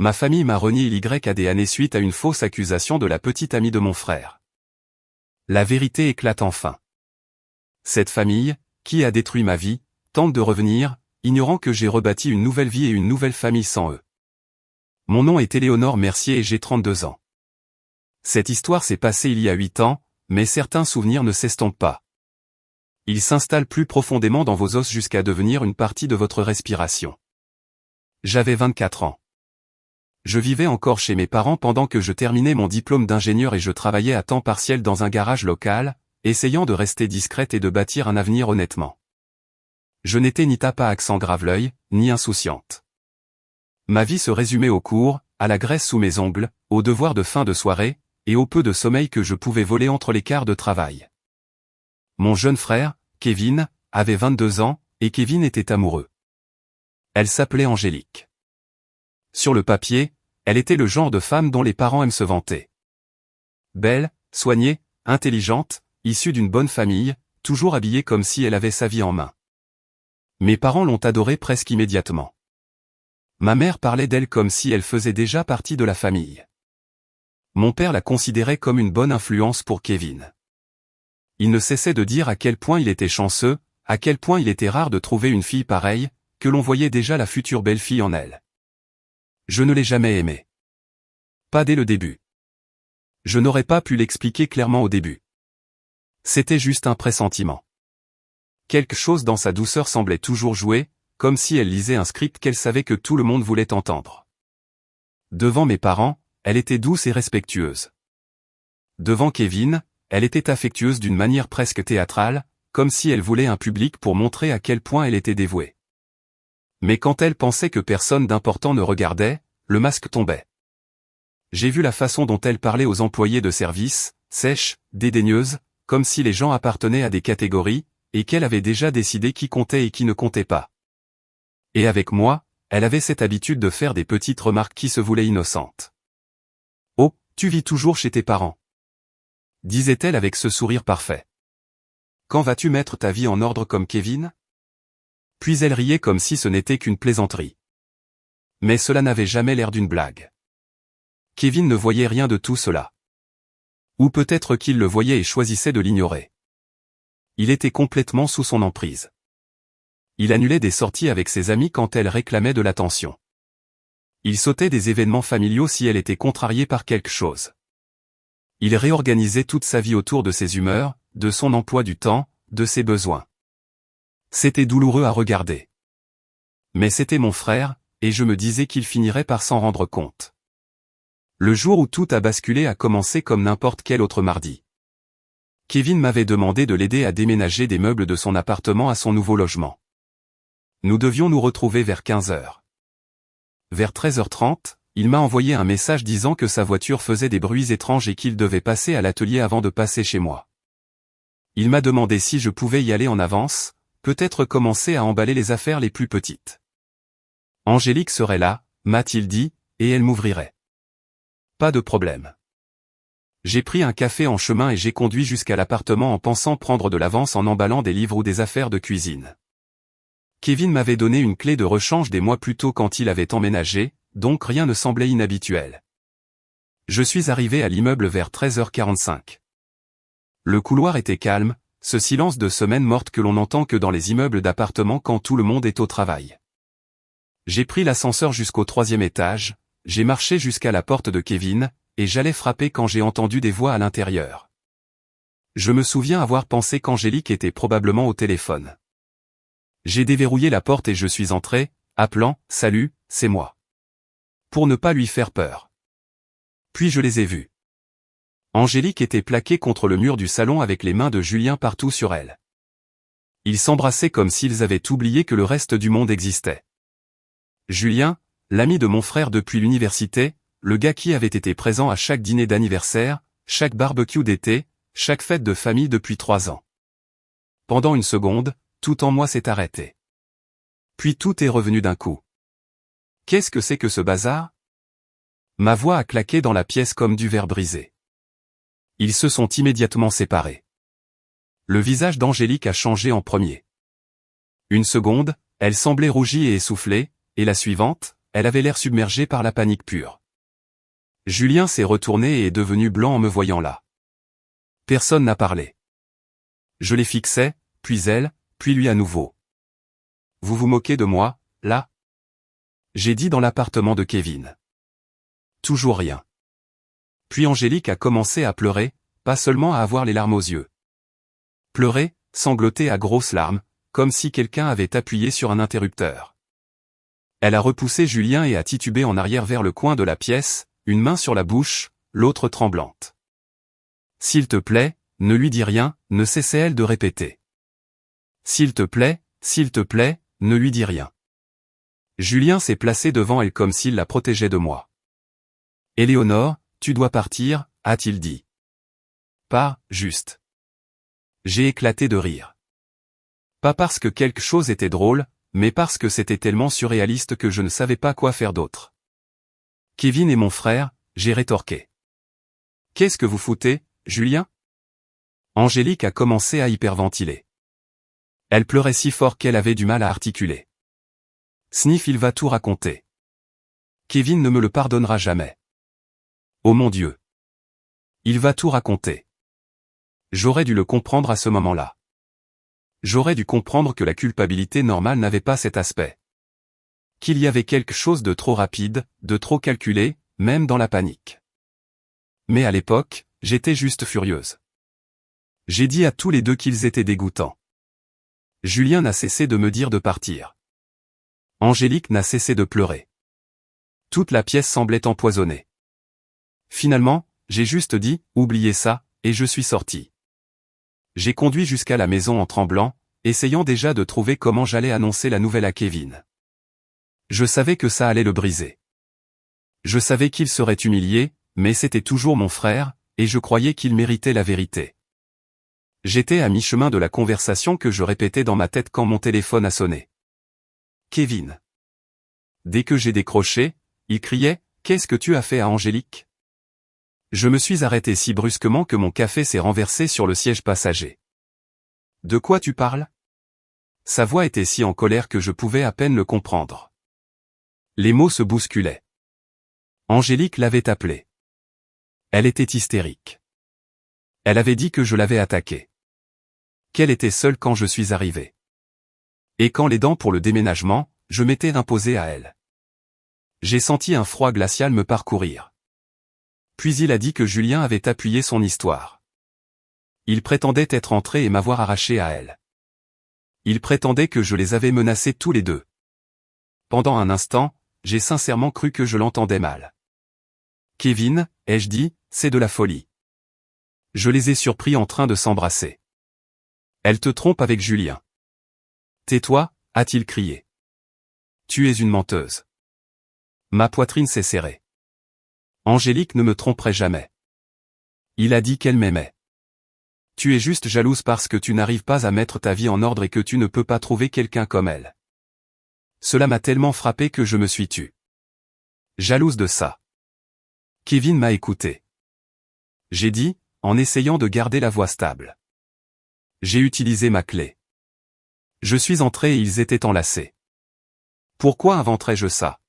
Ma famille m'a renié YAD années suite à une fausse accusation de la petite amie de mon frère. La vérité éclate enfin. Cette famille, qui a détruit ma vie, tente de revenir, ignorant que j'ai rebâti une nouvelle vie et une nouvelle famille sans eux. Mon nom est Éléonore Mercier et j'ai 32 ans. Cette histoire s'est passée il y a 8 ans, mais certains souvenirs ne s'estompent pas. Ils s'installent plus profondément dans vos os jusqu'à devenir une partie de votre respiration. J'avais 24 ans. Je vivais encore chez mes parents pendant que je terminais mon diplôme d'ingénieur et je travaillais à temps partiel dans un garage local, essayant de rester discrète et de bâtir un avenir honnêtement. Je n'étais ni tape à accent grave-l'œil, ni insouciante. Ma vie se résumait aux cours, à la graisse sous mes ongles, aux devoirs de fin de soirée, et au peu de sommeil que je pouvais voler entre les quarts de travail. Mon jeune frère, Kevin, avait 22 ans, et Kevin était amoureux. Elle s'appelait Angélique. Sur le papier, elle était le genre de femme dont les parents aiment se vanter. Belle, soignée, intelligente, issue d'une bonne famille, toujours habillée comme si elle avait sa vie en main. Mes parents l'ont adorée presque immédiatement. Ma mère parlait d'elle comme si elle faisait déjà partie de la famille. Mon père la considérait comme une bonne influence pour Kevin. Il ne cessait de dire à quel point il était chanceux, à quel point il était rare de trouver une fille pareille, que l'on voyait déjà la future belle-fille en elle. Je ne l'ai jamais aimée. Pas dès le début. Je n'aurais pas pu l'expliquer clairement au début. C'était juste un pressentiment. Quelque chose dans sa douceur semblait toujours jouer, comme si elle lisait un script qu'elle savait que tout le monde voulait entendre. Devant mes parents, elle était douce et respectueuse. Devant Kevin, elle était affectueuse d'une manière presque théâtrale, comme si elle voulait un public pour montrer à quel point elle était dévouée. Mais quand elle pensait que personne d'important ne regardait, le masque tombait. J'ai vu la façon dont elle parlait aux employés de service, sèche, dédaigneuse, comme si les gens appartenaient à des catégories, et qu'elle avait déjà décidé qui comptait et qui ne comptait pas. Et avec moi, elle avait cette habitude de faire des petites remarques qui se voulaient innocentes. « Oh, tu vis toujours chez tes parents » disait-elle avec ce sourire parfait. « Quand vas-tu mettre ta vie en ordre comme Kevin ?» Puis elle riait comme si ce n'était qu'une plaisanterie. Mais cela n'avait jamais l'air d'une blague. Kevin ne voyait rien de tout cela. Ou peut-être qu'il le voyait et choisissait de l'ignorer. Il était complètement sous son emprise. Il annulait des sorties avec ses amis quand elle réclamait de l'attention. Il sautait des événements familiaux si elle était contrariée par quelque chose. Il réorganisait toute sa vie autour de ses humeurs, de son emploi du temps, de ses besoins. C'était douloureux à regarder. Mais c'était mon frère, et je me disais qu'il finirait par s'en rendre compte. Le jour où tout a basculé a commencé comme n'importe quel autre mardi. Kevin m'avait demandé de l'aider à déménager des meubles de son appartement à son nouveau logement. Nous devions nous retrouver vers 15h. Vers 13h30, il m'a envoyé un message disant que sa voiture faisait des bruits étranges et qu'il devait passer à l'atelier avant de passer chez moi. Il m'a demandé si je pouvais y aller en avance, peut-être commencer à emballer les affaires les plus petites. Angélique serait là, m'a-t-il dit, et elle m'ouvrirait. Pas de problème. J'ai pris un café en chemin et j'ai conduit jusqu'à l'appartement en pensant prendre de l'avance en emballant des livres ou des affaires de cuisine. Kevin m'avait donné une clé de rechange des mois plus tôt quand il avait emménagé, donc rien ne semblait inhabituel. Je suis arrivé à l'immeuble vers 13h45. Le couloir était calme, ce silence de semaine morte que l'on n'entend que dans les immeubles d'appartements quand tout le monde est au travail. J'ai pris l'ascenseur jusqu'au 3e étage, j'ai marché jusqu'à la porte de Kevin, et j'allais frapper quand j'ai entendu des voix à l'intérieur. Je me souviens avoir pensé qu'Angélique était probablement au téléphone. J'ai déverrouillé la porte et je suis entré, appelant « Salut, c'est moi ». Pour ne pas lui faire peur. Puis je les ai vus. Angélique était plaquée contre le mur du salon avec les mains de Julien partout sur elle. Ils s'embrassaient comme s'ils avaient oublié que le reste du monde existait. Julien, l'ami de mon frère depuis l'université, le gars qui avait été présent à chaque dîner d'anniversaire, chaque barbecue d'été, chaque fête de famille depuis 3 ans. Pendant une seconde, tout en moi s'est arrêté. Puis tout est revenu d'un coup. Qu'est-ce que c'est que ce bazar ? Ma voix a claqué dans la pièce comme du verre brisé. Ils se sont immédiatement séparés. Le visage d'Angélique a changé en premier. Une seconde, elle semblait rougie et essoufflée, et la suivante, elle avait l'air submergée par la panique pure. Julien s'est retourné et est devenu blanc en me voyant là. Personne n'a parlé. Je les fixais, puis elle, puis lui à nouveau. Vous vous moquez de moi, là? J'ai dit dans l'appartement de Kevin. Toujours rien. Puis Angélique a commencé à pleurer, pas seulement à avoir les larmes aux yeux. Pleurer, sangloter à grosses larmes, comme si quelqu'un avait appuyé sur un interrupteur. Elle a repoussé Julien et a titubé en arrière vers le coin de la pièce, une main sur la bouche, l'autre tremblante. S'il te plaît, ne lui dis rien, ne cessait-elle de répéter. S'il te plaît, ne lui dis rien. Julien s'est placé devant elle comme s'il la protégeait de moi. Éléonore, tu dois partir, a-t-il dit. Pas, juste. J'ai éclaté de rire. Pas parce que quelque chose était drôle, mais parce que c'était tellement surréaliste que je ne savais pas quoi faire d'autre. Kevin est mon frère, j'ai rétorqué. Qu'est-ce que vous foutez, Julien? Angélique a commencé à hyperventiler. Elle pleurait si fort qu'elle avait du mal à articuler. Sniff, il va tout raconter. Kevin ne me le pardonnera jamais. Oh mon Dieu. Il va tout raconter. J'aurais dû le comprendre à ce moment-là. J'aurais dû comprendre que la culpabilité normale n'avait pas cet aspect. Qu'il y avait quelque chose de trop rapide, de trop calculé, même dans la panique. Mais à l'époque, j'étais juste furieuse. J'ai dit à tous les deux qu'ils étaient dégoûtants. Julien n'a cessé de me dire de partir. Angélique n'a cessé de pleurer. Toute la pièce semblait empoisonnée. Finalement, j'ai juste dit, oubliez ça, et je suis sorti. J'ai conduit jusqu'à la maison en tremblant, essayant déjà de trouver comment j'allais annoncer la nouvelle à Kevin. Je savais que ça allait le briser. Je savais qu'il serait humilié, mais c'était toujours mon frère, et je croyais qu'il méritait la vérité. J'étais à mi-chemin de la conversation que je répétais dans ma tête quand mon téléphone a sonné. Kevin. Dès que j'ai décroché, il criait « Qu'est-ce que tu as fait à Angélique ?» Je me suis arrêté si brusquement que mon café s'est renversé sur le siège passager. « De quoi tu parles ?» Sa voix était si en colère que je pouvais à peine le comprendre. Les mots se bousculaient. Angélique l'avait appelée. Elle était hystérique. Elle avait dit que je l'avais attaquée. Qu'elle était seule quand je suis arrivé. Et quand l'aidant pour le déménagement, je m'étais imposé à elle. J'ai senti un froid glacial me parcourir. Puis il a dit que Julien avait appuyé son histoire. Il prétendait être entré et m'avoir arraché à elle. Il prétendait que je les avais menacés tous les deux. Pendant un instant, j'ai sincèrement cru que je l'entendais mal. Kevin, ai-je dit, c'est de la folie. Je les ai surpris en train de s'embrasser. Elle te trompe avec Julien. Tais-toi, a-t-il crié. Tu es une menteuse. Ma poitrine s'est serrée. Angélique ne me tromperait jamais. Il a dit qu'elle m'aimait. Tu es juste jalouse parce que tu n'arrives pas à mettre ta vie en ordre et que tu ne peux pas trouver quelqu'un comme elle. Cela m'a tellement frappé que je me suis tue. Jalouse de ça. Kevin m'a écouté. J'ai dit, en essayant de garder la voix stable. J'ai utilisé ma clé. Je suis entré et ils étaient enlacés. Pourquoi inventerais-je ça?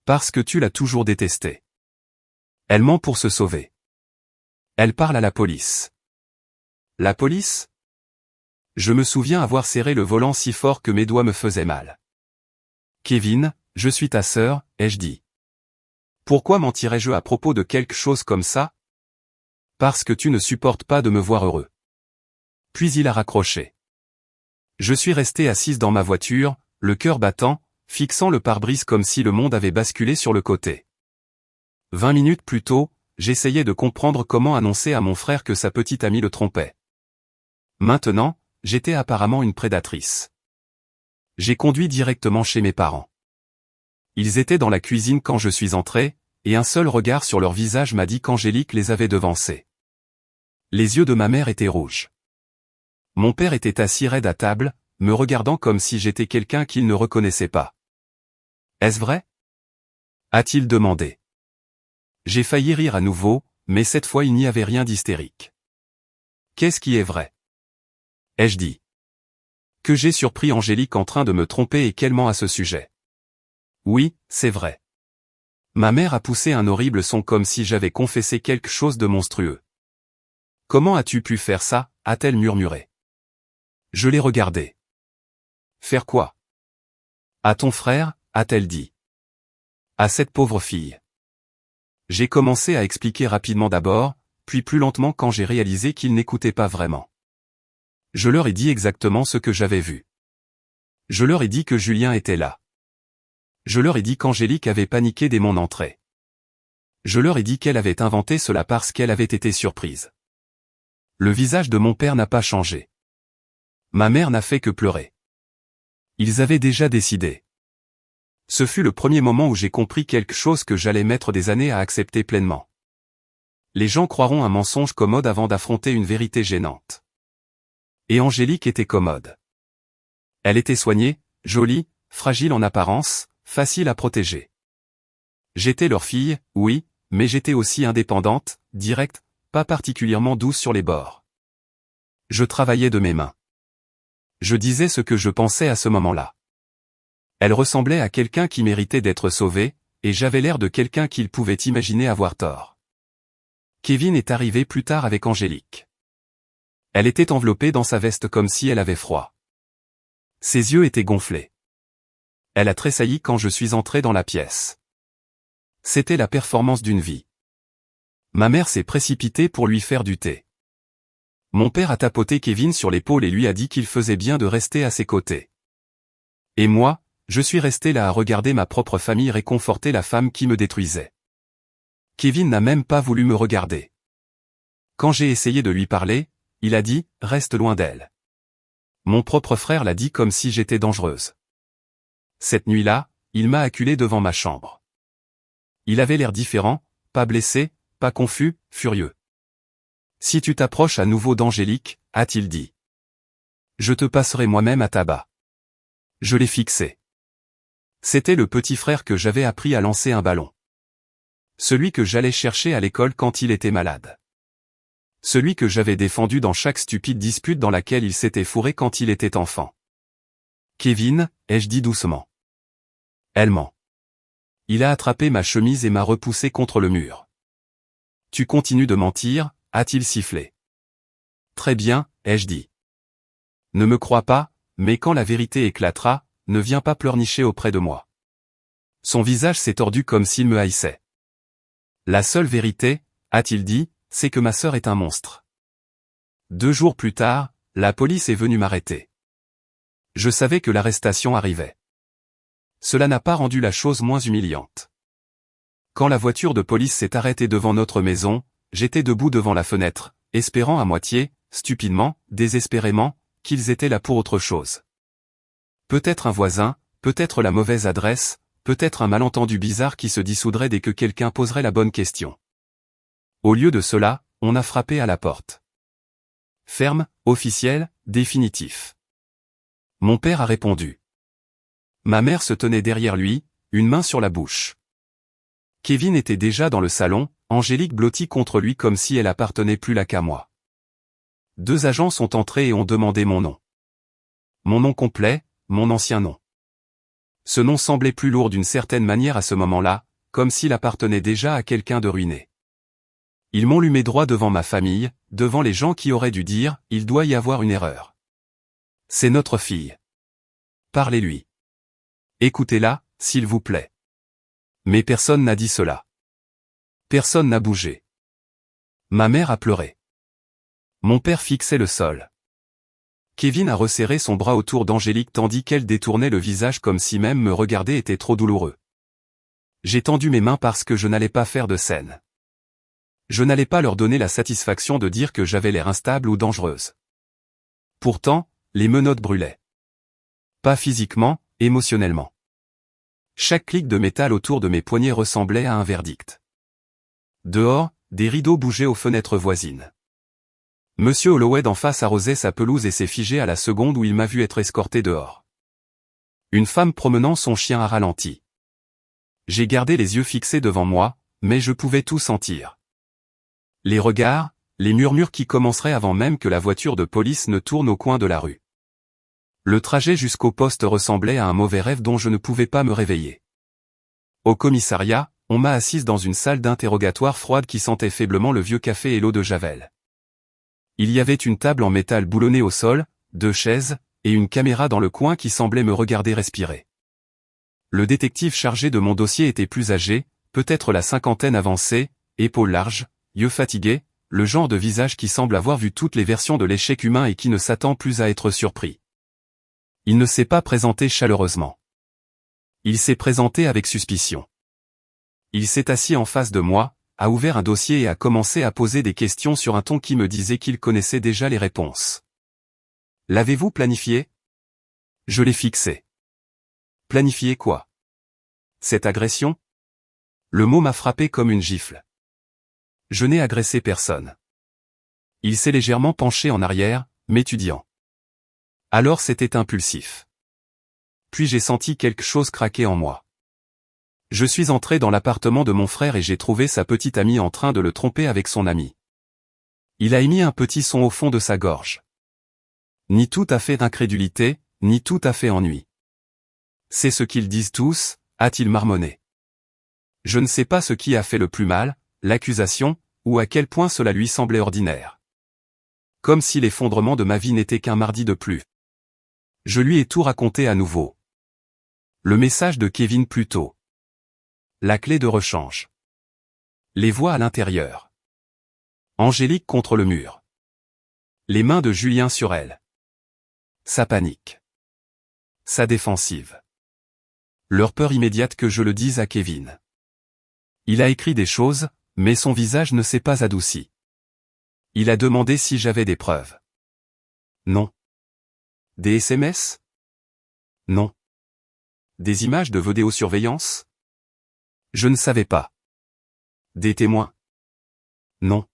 Parce que tu l'as toujours détesté. Elle ment pour se sauver. Elle parle à la police. La police? Je me souviens avoir serré le volant si fort que mes doigts me faisaient mal. Kevin, je suis ta sœur, ai-je dit. Pourquoi mentirais-je à propos de quelque chose comme ça? Parce que tu ne supportes pas de me voir heureux. Puis il a raccroché. Je suis resté assise dans ma voiture, le cœur battant, fixant le pare-brise comme si le monde avait basculé sur le côté. 20 minutes plus tôt, j'essayais de comprendre comment annoncer à mon frère que sa petite amie le trompait. Maintenant, j'étais apparemment une prédatrice. J'ai conduit directement chez mes parents. Ils étaient dans la cuisine quand je suis entré, et un seul regard sur leur visage m'a dit qu'Angélique les avait devancés. Les yeux de ma mère étaient rouges. Mon père était assis raide à table, me regardant comme si j'étais quelqu'un qu'il ne reconnaissait pas. « Est-ce vrai ?» a-t-il demandé. J'ai failli rire à nouveau, mais cette fois il n'y avait rien d'hystérique. « Qu'est-ce qui est vrai ?» ai-je dit. Que j'ai surpris Angélique en train de me tromper et qu'elle ment à ce sujet. Oui, c'est vrai. Ma mère a poussé un horrible son comme si j'avais confessé quelque chose de monstrueux. Comment as-tu pu faire ça, a-t-elle murmuré. Je l'ai regardé. Faire quoi? À ton frère, a-t-elle dit. À cette pauvre fille. J'ai commencé à expliquer rapidement d'abord, puis plus lentement quand j'ai réalisé qu'ils n'écoutaient pas vraiment. Je leur ai dit exactement ce que j'avais vu. Je leur ai dit que Julien était là. Je leur ai dit qu'Angélique avait paniqué dès mon entrée. Je leur ai dit qu'elle avait inventé cela parce qu'elle avait été surprise. Le visage de mon père n'a pas changé. Ma mère n'a fait que pleurer. Ils avaient déjà décidé. Ce fut le premier moment où j'ai compris quelque chose que j'allais mettre des années à accepter pleinement. Les gens croiront un mensonge commode avant d'affronter une vérité gênante. Et Angélique était commode. Elle était soignée, jolie, fragile en apparence, facile à protéger. J'étais leur fille, oui, mais j'étais aussi indépendante, directe, pas particulièrement douce sur les bords. Je travaillais de mes mains. Je disais ce que je pensais à ce moment-là. Elle ressemblait à quelqu'un qui méritait d'être sauvé, et j'avais l'air de quelqu'un qu'il pouvait imaginer avoir tort. Kevin est arrivé plus tard avec Angélique. Elle était enveloppée dans sa veste comme si elle avait froid. Ses yeux étaient gonflés. Elle a tressailli quand je suis entré dans la pièce. C'était la performance d'une vie. Ma mère s'est précipitée pour lui faire du thé. Mon père a tapoté Kevin sur l'épaule et lui a dit qu'il faisait bien de rester à ses côtés. Et moi, je suis resté là à regarder ma propre famille réconforter la femme qui me détruisait. Kevin n'a même pas voulu me regarder. Quand j'ai essayé de lui parler, il a dit « Reste loin d'elle ». Mon propre frère l'a dit comme si j'étais dangereuse. Cette nuit-là, il m'a acculé devant ma chambre. Il avait l'air différent, pas blessé, pas confus, furieux. « Si tu t'approches à nouveau d'Angélique, a-t-il dit. Je te passerai moi-même à tabac. » Je l'ai fixé. C'était le petit frère que j'avais appris à lancer un ballon. Celui que j'allais chercher à l'école quand il était malade. Celui que j'avais défendu dans chaque stupide dispute dans laquelle il s'était fourré quand il était enfant. Kevin, ai-je dit doucement. Elle ment. Il a attrapé ma chemise et m'a repoussé contre le mur. Tu continues de mentir, a-t-il sifflé. Très bien, ai-je dit. Ne me crois pas, mais quand la vérité éclatera, ne viens pas pleurnicher auprès de moi. Son visage s'est tordu comme s'il me haïssait. La seule vérité, a-t-il dit, c'est que ma sœur est un monstre. 2 jours plus tard, la police est venue m'arrêter. Je savais que l'arrestation arrivait. Cela n'a pas rendu la chose moins humiliante. Quand la voiture de police s'est arrêtée devant notre maison, j'étais debout devant la fenêtre, espérant à moitié, stupidement, désespérément, qu'ils étaient là pour autre chose. Peut-être un voisin, peut-être la mauvaise adresse, peut-être un malentendu bizarre qui se dissoudrait dès que quelqu'un poserait la bonne question. Au lieu de cela, on a frappé à la porte. Ferme, officiel, définitif. Mon père a répondu. Ma mère se tenait derrière lui, une main sur la bouche. Kevin était déjà dans le salon, Angélique blottie contre lui comme si elle appartenait plus là qu'à moi. 2 agents sont entrés et ont demandé mon nom. Mon nom complet, mon ancien nom. Ce nom semblait plus lourd d'une certaine manière à ce moment-là, comme s'il appartenait déjà à quelqu'un de ruiné. Ils m'ont lumé droit devant ma famille, devant les gens qui auraient dû dire « Il doit y avoir une erreur. C'est notre fille. Parlez-lui. Écoutez-la, s'il vous plaît. » Mais personne n'a dit cela. Personne n'a bougé. Ma mère a pleuré. Mon père fixait le sol. Kevin a resserré son bras autour d'Angélique tandis qu'elle détournait le visage comme si même me regarder était trop douloureux. J'ai tendu mes mains parce que je n'allais pas faire de scène. Je n'allais pas leur donner la satisfaction de dire que j'avais l'air instable ou dangereuse. Pourtant, les menottes brûlaient. Pas physiquement, émotionnellement. Chaque clic de métal autour de mes poignets ressemblait à un verdict. Dehors, des rideaux bougeaient aux fenêtres voisines. Monsieur Holloway d'en face arrosait sa pelouse et s'est figé à la seconde où il m'a vu être escorté dehors. Une femme promenant son chien a ralenti. J'ai gardé les yeux fixés devant moi, mais je pouvais tout sentir. Les regards, les murmures qui commenceraient avant même que la voiture de police ne tourne au coin de la rue. Le trajet jusqu'au poste ressemblait à un mauvais rêve dont je ne pouvais pas me réveiller. Au commissariat, on m'a assise dans une salle d'interrogatoire froide qui sentait faiblement le vieux café et l'eau de Javel. Il y avait une table en métal boulonnée au sol, 2 chaises, et une caméra dans le coin qui semblait me regarder respirer. Le détective chargé de mon dossier était plus âgé, peut-être la cinquantaine avancée, épaules larges, yeux fatigués, le genre de visage qui semble avoir vu toutes les versions de l'échec humain et qui ne s'attend plus à être surpris. Il ne s'est pas présenté chaleureusement. Il s'est présenté avec suspicion. Il s'est assis en face de moi, a ouvert un dossier et a commencé à poser des questions sur un ton qui me disait qu'il connaissait déjà les réponses. « L'avez-vous planifié ?» Je l'ai fixé. « Planifié quoi ? Cette agression ?» Le mot m'a frappé comme une gifle. Je n'ai agressé personne. Il s'est légèrement penché en arrière, m'étudiant. Alors c'était impulsif. Puis j'ai senti quelque chose craquer en moi. Je suis entré dans l'appartement de mon frère et j'ai trouvé sa petite amie en train de le tromper avec son ami. Il a émis un petit son au fond de sa gorge. Ni tout à fait d'incrédulité, ni tout à fait ennui. C'est ce qu'ils disent tous, a-t-il marmonné. Je ne sais pas ce qui a fait le plus mal, l'accusation, ou à quel point cela lui semblait ordinaire. Comme si l'effondrement de ma vie n'était qu'un mardi de plus. Je lui ai tout raconté à nouveau. Le message de Kevin plus tôt. La clé de rechange. Les voix à l'intérieur. Angélique contre le mur. Les mains de Julien sur elle. Sa panique. Sa défensive. Leur peur immédiate que je le dise à Kevin. Il a écrit des choses, mais son visage ne s'est pas adouci. Il a demandé si j'avais des preuves. Non. Des SMS? Non. Des images de vidéosurveillance? Je ne savais pas. Des témoins? Non.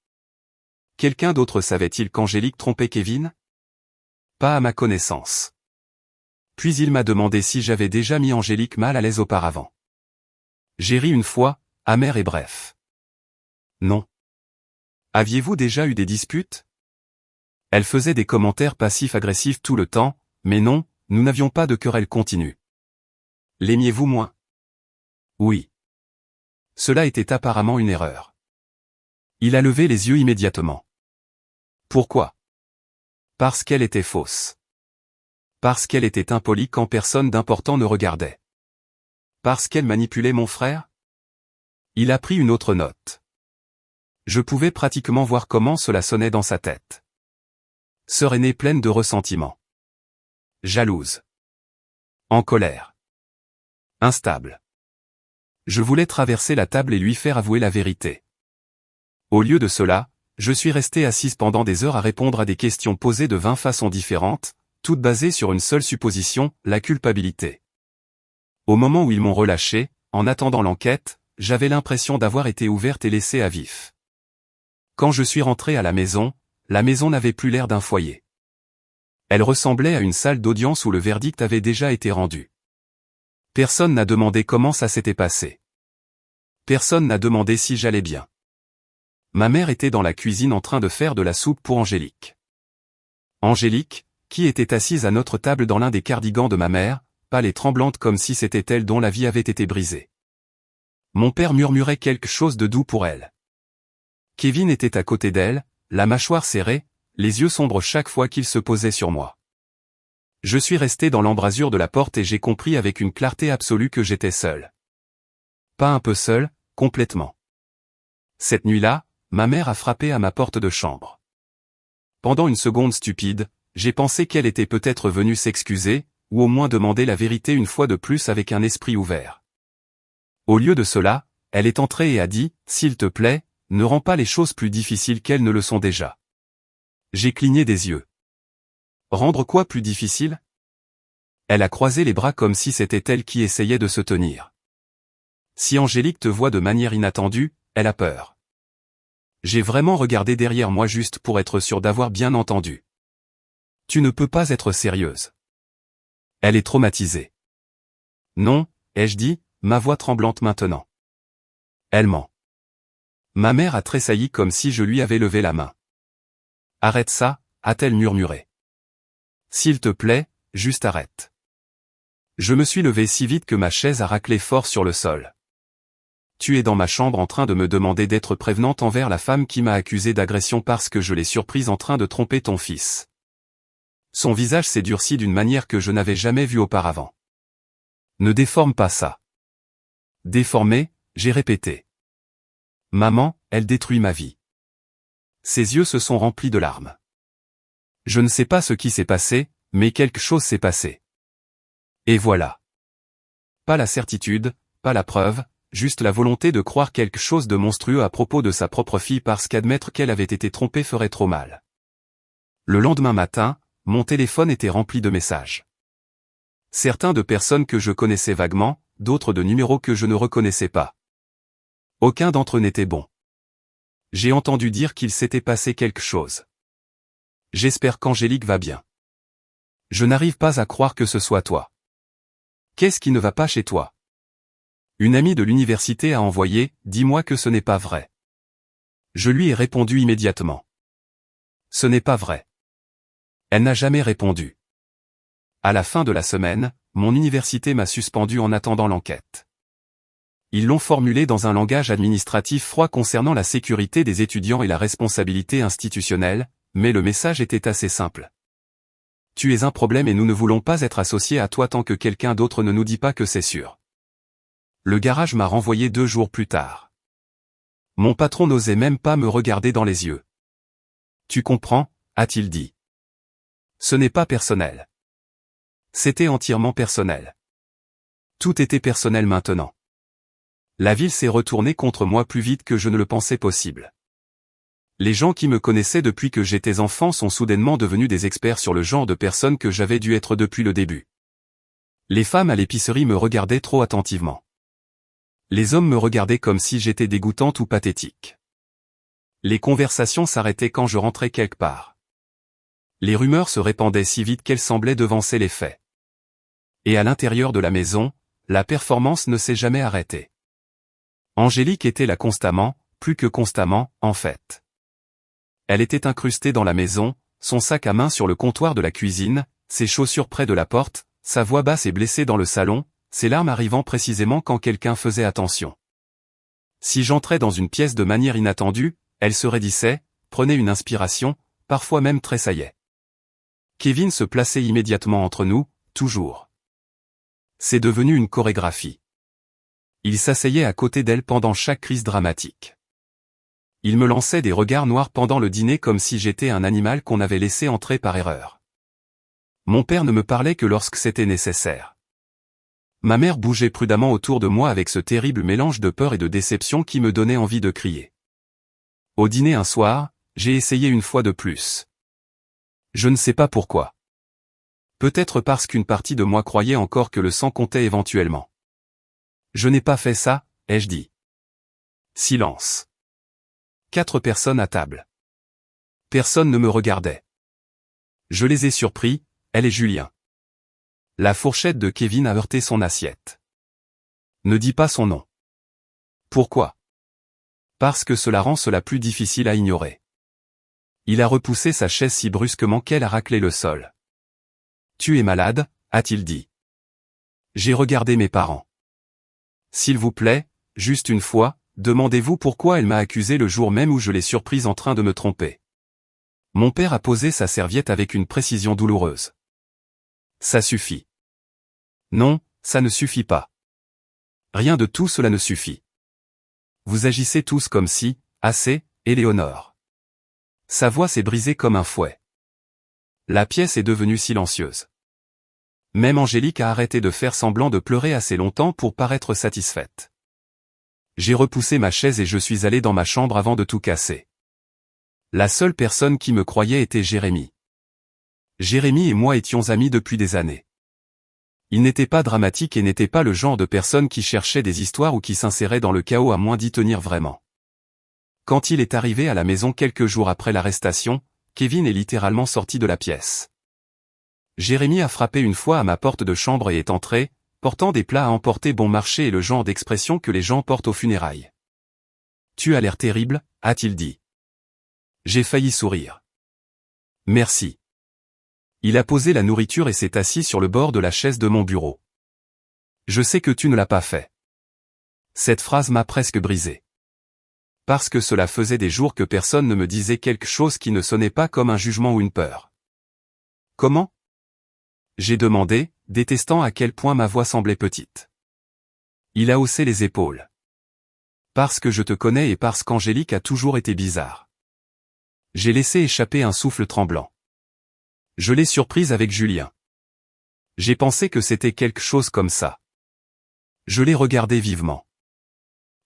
Quelqu'un d'autre savait-il qu'Angélique trompait Kevin? Pas à ma connaissance. Puis il m'a demandé si j'avais déjà mis Angélique mal à l'aise auparavant. J'ai ri une fois, amer et bref. Non. Aviez-vous déjà eu des disputes? Elle faisait des commentaires passifs-agressifs tout le temps, mais non, nous n'avions pas de querelle continue. L'aimiez-vous moins? Oui. Cela était apparemment une erreur. Il a levé les yeux immédiatement. Pourquoi? Parce qu'elle était fausse. Parce qu'elle était impolie quand personne d'important ne regardait. Parce qu'elle manipulait mon frère? Il a pris une autre note. Je pouvais pratiquement voir comment cela sonnait dans sa tête. Sœur aînée pleine de ressentiment. Jalouse. En colère. Instable. Je voulais traverser la table et lui faire avouer la vérité. Au lieu de cela, je suis resté assise pendant des heures à répondre à des questions posées de 20 façons différentes, toutes basées sur une seule supposition, la culpabilité. Au moment où ils m'ont relâché, en attendant l'enquête, j'avais l'impression d'avoir été ouverte et laissée à vif. Quand je suis rentré à la maison n'avait plus l'air d'un foyer. Elle ressemblait à une salle d'audience où le verdict avait déjà été rendu. Personne n'a demandé comment ça s'était passé. Personne n'a demandé si j'allais bien. Ma mère était dans la cuisine en train de faire de la soupe pour Angélique. Angélique, qui était assise à notre table dans l'un des cardigans de ma mère, pâle et tremblante comme si c'était elle dont la vie avait été brisée. Mon père murmurait quelque chose de doux pour elle. Kevin était à côté d'elle, la mâchoire serrée, les yeux sombres chaque fois qu'il se posait sur moi. Je suis resté dans l'embrasure de la porte et j'ai compris avec une clarté absolue que j'étais seul. Pas un peu seul, complètement. Cette nuit-là, ma mère a frappé à ma porte de chambre. Pendant une seconde stupide, j'ai pensé qu'elle était peut-être venue s'excuser, ou au moins demander la vérité une fois de plus avec un esprit ouvert. Au lieu de cela, elle est entrée et a dit, « S'il te plaît, ne rends pas les choses plus difficiles qu'elles ne le sont déjà. » J'ai cligné des yeux. Rendre quoi plus difficile? Elle a croisé les bras comme si c'était elle qui essayait de se tenir. Si Angélique te voit de manière inattendue, elle a peur. J'ai vraiment regardé derrière moi juste pour être sûr d'avoir bien entendu. Tu ne peux pas être sérieuse. Elle est traumatisée. Non, ai-je dit, ma voix tremblante maintenant. Elle ment. Ma mère a tressailli comme si je lui avais levé la main. Arrête ça, a-t-elle murmuré. S'il te plaît, juste arrête. Je me suis levé si vite que ma chaise a raclé fort sur le sol. tu es dans ma chambre en train de me demander d'être prévenante envers la femme qui m'a accusé d'agression parce que je l'ai surprise en train de tromper ton fils. Son visage s'est durci d'une manière que je n'avais jamais vue auparavant. Ne déforme pas ça. Déformé, j'ai répété. Maman, elle détruit ma vie. Ses yeux se sont remplis de larmes. Je ne sais pas ce qui s'est passé, mais quelque chose s'est passé. Et voilà. Pas la certitude, pas la preuve, juste la volonté de croire quelque chose de monstrueux à propos de sa propre fille parce qu'admettre qu'elle avait été trompée ferait trop mal. Le lendemain matin, mon téléphone était rempli de messages. Certains de personnes que je connaissais vaguement, d'autres de numéros que je ne reconnaissais pas. Aucun d'entre eux n'était bon. J'ai entendu dire qu'il s'était passé quelque chose. J'espère qu'Angélique va bien. Je n'arrive pas à croire que ce soit toi. Qu'est-ce qui ne va pas chez toi? Une amie de l'université a envoyé « Dis-moi que ce n'est pas vrai ». Je lui ai répondu immédiatement. Ce n'est pas vrai. Elle n'a jamais répondu. À la fin de la semaine, mon université m'a suspendu en attendant l'enquête. Ils l'ont formulé dans un langage administratif froid concernant la sécurité des étudiants et la responsabilité institutionnelle, mais le message était assez simple. Tu es un problème et nous ne voulons pas être associés à toi tant que quelqu'un d'autre ne nous dit pas que c'est sûr. Le garage m'a renvoyé 2 jours plus tard. Mon patron n'osait même pas me regarder dans les yeux. Tu comprends, a-t-il dit. Ce n'est pas personnel. C'était entièrement personnel. Tout était personnel maintenant. La ville s'est retournée contre moi plus vite que je ne le pensais possible. Les gens qui me connaissaient depuis que j'étais enfant sont soudainement devenus des experts sur le genre de personne que j'avais dû être depuis le début. Les femmes à l'épicerie me regardaient trop attentivement. Les hommes me regardaient comme si j'étais dégoûtante ou pathétique. Les conversations s'arrêtaient quand je rentrais quelque part. Les rumeurs se répandaient si vite qu'elles semblaient devancer les faits. Et à l'intérieur de la maison, la performance ne s'est jamais arrêtée. Angélique était là constamment, plus que constamment, en fait. Elle était incrustée dans la maison, son sac à main sur le comptoir de la cuisine, ses chaussures près de la porte, sa voix basse et blessée dans le salon, ses larmes arrivant précisément quand quelqu'un faisait attention. Si j'entrais dans une pièce de manière inattendue, elle se raidissait, prenait une inspiration, parfois même tressaillait. Kevin se plaçait immédiatement entre nous, toujours. C'est devenu une chorégraphie. Il s'asseyait à côté d'elle pendant chaque crise dramatique. Il me lançait des regards noirs pendant le dîner comme si j'étais un animal qu'on avait laissé entrer par erreur. Mon père ne me parlait que lorsque c'était nécessaire. Ma mère bougeait prudemment autour de moi avec ce terrible mélange de peur et de déception qui me donnait envie de crier. Au dîner un soir, j'ai essayé une fois de plus. Je ne sais pas pourquoi. Peut-être parce qu'une partie de moi croyait encore que le sang comptait éventuellement. Je n'ai pas fait ça, ai-je dit. Silence. 4 personnes à table. Personne ne me regardait. Je les ai surpris, elle et Julien. La fourchette de Kevin a heurté son assiette. Ne dis pas son nom. Pourquoi? Parce que cela rend cela plus difficile à ignorer. Il a repoussé sa chaise si brusquement qu'elle a raclé le sol. Tu es malade, a-t-il dit. J'ai regardé mes parents. S'il vous plaît, juste une fois, demandez-vous pourquoi elle m'a accusé le jour même où je l'ai surprise en train de me tromper. Mon père a posé sa serviette avec une précision douloureuse. Ça suffit. Non, ça ne suffit pas. Rien de tout cela ne suffit. Vous agissez tous comme si, assez, Éléonore. Sa voix s'est brisée comme un fouet. La pièce est devenue silencieuse. Même Angélique a arrêté de faire semblant de pleurer assez longtemps pour paraître satisfaite. J'ai repoussé ma chaise et je suis allé dans ma chambre avant de tout casser. La seule personne qui me croyait était Jérémy. Jérémy et moi étions amis depuis des années. Il n'était pas dramatique et n'était pas le genre de personne qui cherchait des histoires ou qui s'insérait dans le chaos à moins d'y tenir vraiment. Quand il est arrivé à la maison quelques jours après l'arrestation, Kevin est littéralement sorti de la pièce. Jérémy a frappé une fois à ma porte de chambre et est entré, portant des plats à emporter bon marché et le genre d'expression que les gens portent aux funérailles. Tu as l'air terrible, a-t-il dit. J'ai failli sourire. Merci. Il a posé la nourriture et s'est assis sur le bord de la chaise de mon bureau. Je sais que tu ne l'as pas fait. Cette phrase m'a presque brisé. Parce que cela faisait des jours que personne ne me disait quelque chose qui ne sonnait pas comme un jugement ou une peur. Comment? J'ai demandé, détestant à quel point ma voix semblait petite. Il a haussé les épaules. Parce que je te connais et parce qu'Angélique a toujours été bizarre. J'ai laissé échapper un souffle tremblant. Je l'ai surprise avec Julien. J'ai pensé que c'était quelque chose comme ça. Je l'ai regardé vivement.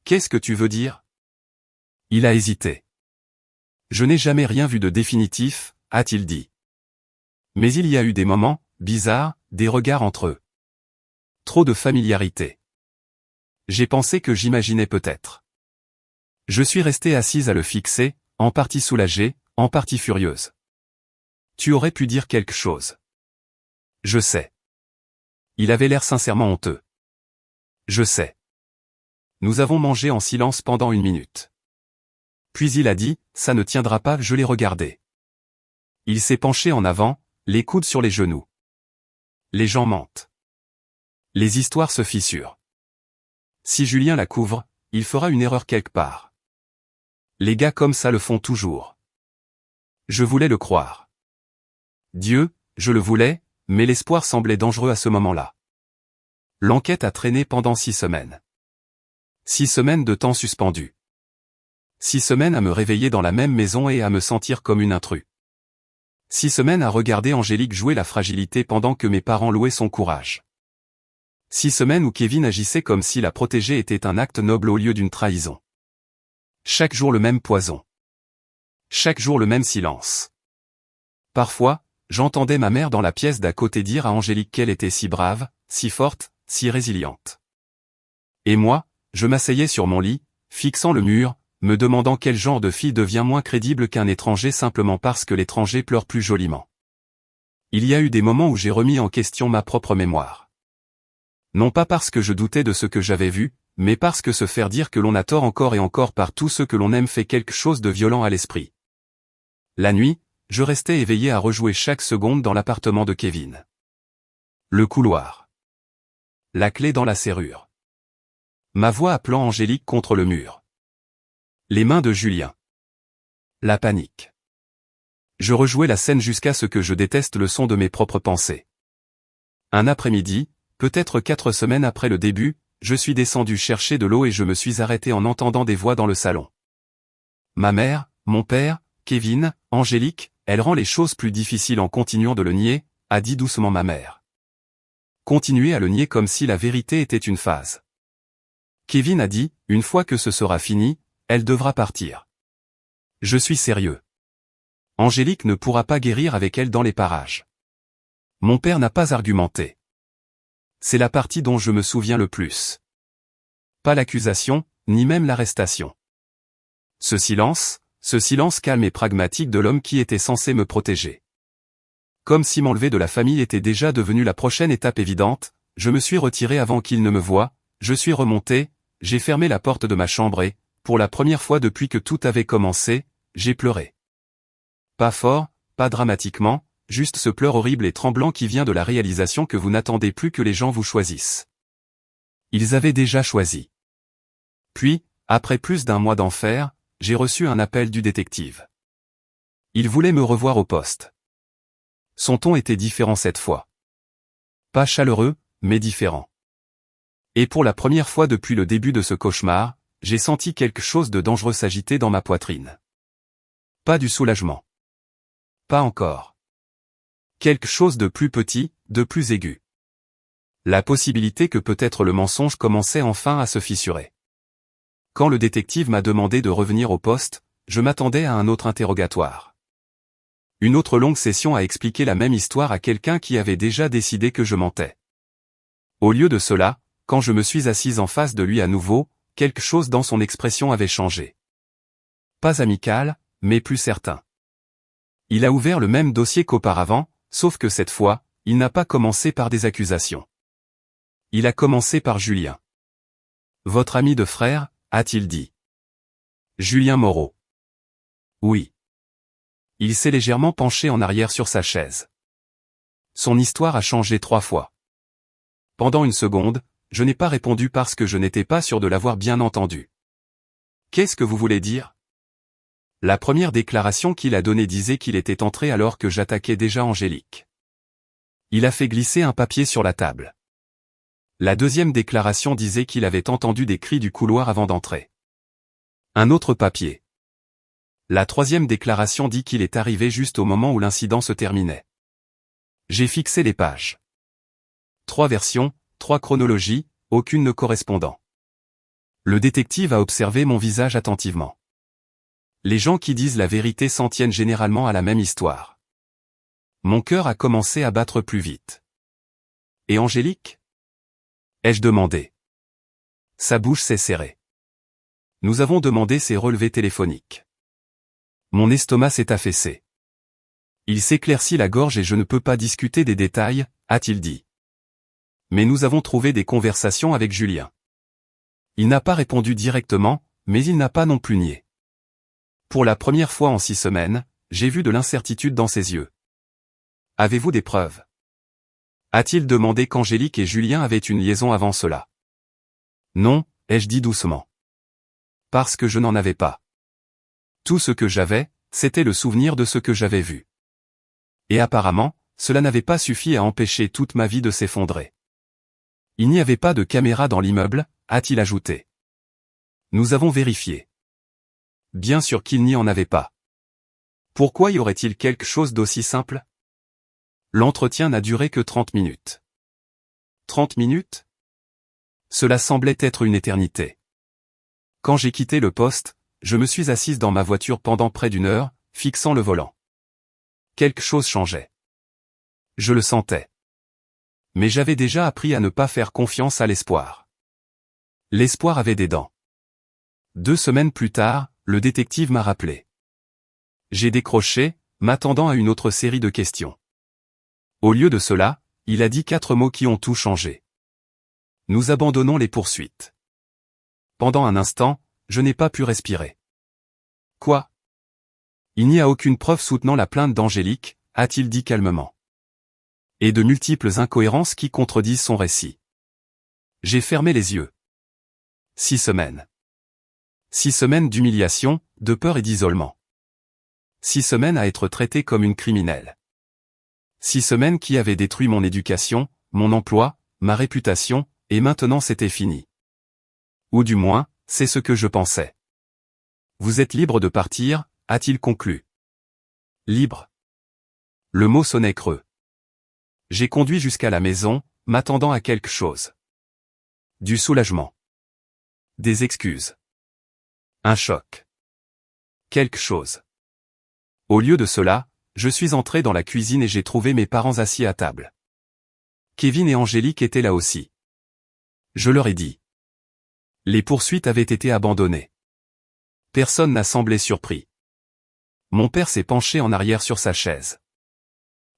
Qu'est-ce que tu veux dire? Il a hésité. Je n'ai jamais rien vu de définitif, a-t-il dit. Mais il y a eu des moments, bizarres, des regards entre eux. Trop de familiarité. J'ai pensé que j'imaginais peut-être. Je suis restée assise à le fixer, en partie soulagée, en partie furieuse. Tu aurais pu dire quelque chose. Je sais. Il avait l'air sincèrement honteux. Je sais. Nous avons mangé en silence pendant 1 minute. Puis il a dit, ça ne tiendra pas, je l'ai regardé. Il s'est penché en avant, les coudes sur les genoux. Les gens mentent. Les histoires se fissurent. Si Julien la couvre, il fera une erreur quelque part. Les gars comme ça le font toujours. Je voulais le croire. Dieu, je le voulais, mais l'espoir semblait dangereux à ce moment-là. L'enquête a traîné pendant 6 semaines. 6 semaines de temps suspendu. 6 semaines à me réveiller dans la même maison et à me sentir comme une intrue. 6 semaines à regarder Angélique jouer la fragilité pendant que mes parents louaient son courage. 6 semaines où Kevin agissait comme si la protéger était un acte noble au lieu d'une trahison. Chaque jour le même poison. Chaque jour le même silence. Parfois, j'entendais ma mère dans la pièce d'à côté dire à Angélique qu'elle était si brave, si forte, si résiliente. Et moi, je m'asseyais sur mon lit, fixant le mur, me demandant quel genre de fille devient moins crédible qu'un étranger simplement parce que l'étranger pleure plus joliment. Il y a eu des moments où j'ai remis en question ma propre mémoire. Non pas parce que je doutais de ce que j'avais vu, mais parce que se faire dire que l'on a tort encore et encore par tous ceux que l'on aime fait quelque chose de violent à l'esprit. La nuit, je restais éveillé à rejouer chaque seconde dans l'appartement de Kevin. Le couloir. La clé dans la serrure. Ma voix appelant Angélique contre le mur. Les mains de Julien. La panique. Je rejouais la scène jusqu'à ce que je déteste le son de mes propres pensées. Un après-midi, peut-être 4 semaines après le début, je suis descendu chercher de l'eau et je me suis arrêté en entendant des voix dans le salon. Ma mère, mon père, Kevin, Angélique, elle rend les choses plus difficiles en continuant de le nier, a dit doucement ma mère. Continuer à le nier comme si la vérité était une phase. Kevin a dit, une fois que ce sera fini, elle devra partir. Je suis sérieux. Angélique ne pourra pas guérir avec elle dans les parages. Mon père n'a pas argumenté. C'est la partie dont je me souviens le plus. Pas l'accusation, ni même l'arrestation. Ce silence calme et pragmatique de l'homme qui était censé me protéger. Comme si m'enlever de la famille était déjà devenu la prochaine étape évidente, je me suis retiré avant qu'il ne me voie, je suis remonté, j'ai fermé la porte de ma chambre et, pour la première fois depuis que tout avait commencé, j'ai pleuré. Pas fort, pas dramatiquement, juste ce pleur horrible et tremblant qui vient de la réalisation que vous n'attendez plus que les gens vous choisissent. Ils avaient déjà choisi. Puis, après plus d'1 mois d'enfer, j'ai reçu un appel du détective. Il voulait me revoir au poste. Son ton était différent cette fois. Pas chaleureux, mais différent. Et pour la première fois depuis le début de ce cauchemar, j'ai senti quelque chose de dangereux s'agiter dans ma poitrine. Pas du soulagement. Pas encore. Quelque chose de plus petit, de plus aigu. La possibilité que peut-être le mensonge commençait enfin à se fissurer. Quand le détective m'a demandé de revenir au poste, je m'attendais à un autre interrogatoire. Une autre longue session à expliquer la même histoire à quelqu'un qui avait déjà décidé que je mentais. Au lieu de cela, quand je me suis assise en face de lui à nouveau, quelque chose dans son expression avait changé. Pas amical, mais plus certain. Il a ouvert le même dossier qu'auparavant, sauf que cette fois, il n'a pas commencé par des accusations. Il a commencé par Julien. Votre ami de frère, a-t-il dit. Julien Moreau. Oui. Il s'est légèrement penché en arrière sur sa chaise. Son histoire a changé 3 fois. Pendant une seconde, je n'ai pas répondu parce que je n'étais pas sûr de l'avoir bien entendu. Qu'est-ce que vous voulez dire? La première déclaration qu'il a donnée disait qu'il était entré alors que j'attaquais déjà Angélique. Il a fait glisser un papier sur la table. La deuxième déclaration disait qu'il avait entendu des cris du couloir avant d'entrer. Un autre papier. La troisième déclaration dit qu'il est arrivé juste au moment où l'incident se terminait. J'ai fixé les pages. 3 versions, 3 chronologies, aucune ne correspondant. Le détective a observé mon visage attentivement. Les gens qui disent la vérité s'en tiennent généralement à la même histoire. Mon cœur a commencé à battre plus vite. Et Angélique? Ai-je demandé. Sa bouche s'est serrée. Nous avons demandé ses relevés téléphoniques. Mon estomac s'est affaissé. Il s'éclaircit la gorge et je ne peux pas discuter des détails, a-t-il dit. Mais nous avons trouvé des conversations avec Julien. Il n'a pas répondu directement, mais il n'a pas non plus nié. Pour la première fois en 6 semaines, j'ai vu de l'incertitude dans ses yeux. Avez-vous des preuves? A-t-il demandé qu'Angélique et Julien avaient une liaison avant cela? Non, ai-je dit doucement. Parce que je n'en avais pas. Tout ce que j'avais, c'était le souvenir de ce que j'avais vu. Et apparemment, cela n'avait pas suffi à empêcher toute ma vie de s'effondrer. Il n'y avait pas de caméra dans l'immeuble, a-t-il ajouté. Nous avons vérifié. Bien sûr qu'il n'y en avait pas. Pourquoi y aurait-il quelque chose d'aussi simple? L'entretien n'a duré que 30 minutes. 30 minutes? Cela semblait être une éternité. Quand j'ai quitté le poste, je me suis assise dans ma voiture pendant près d'1 heure, fixant le volant. Quelque chose changeait. Je le sentais. Mais j'avais déjà appris à ne pas faire confiance à l'espoir. L'espoir avait des dents. 2 semaines plus tard, le détective m'a rappelé. J'ai décroché, m'attendant à une autre série de questions. Au lieu de cela, il a dit 4 mots qui ont tout changé. Nous abandonnons les poursuites. Pendant un instant, je n'ai pas pu respirer. Quoi? Il n'y a aucune preuve soutenant la plainte d'Angélique, a-t-il dit calmement. Et de multiples incohérences qui contredisent son récit. J'ai fermé les yeux. 6 semaines. 6 semaines d'humiliation, de peur et d'isolement. 6 semaines à être traité comme une criminelle. 6 semaines qui avaient détruit mon éducation, mon emploi, ma réputation, et maintenant c'était fini. Ou du moins, c'est ce que je pensais. Vous êtes libre de partir, a-t-il conclu. Libre. Le mot sonnait creux. J'ai conduit jusqu'à la maison, m'attendant à quelque chose. Du soulagement. Des excuses. Un choc. Quelque chose. Au lieu de cela, je suis entré dans la cuisine et j'ai trouvé mes parents assis à table. Kevin et Angélique étaient là aussi. Je leur ai dit. Les poursuites avaient été abandonnées. Personne n'a semblé surpris. Mon père s'est penché en arrière sur sa chaise.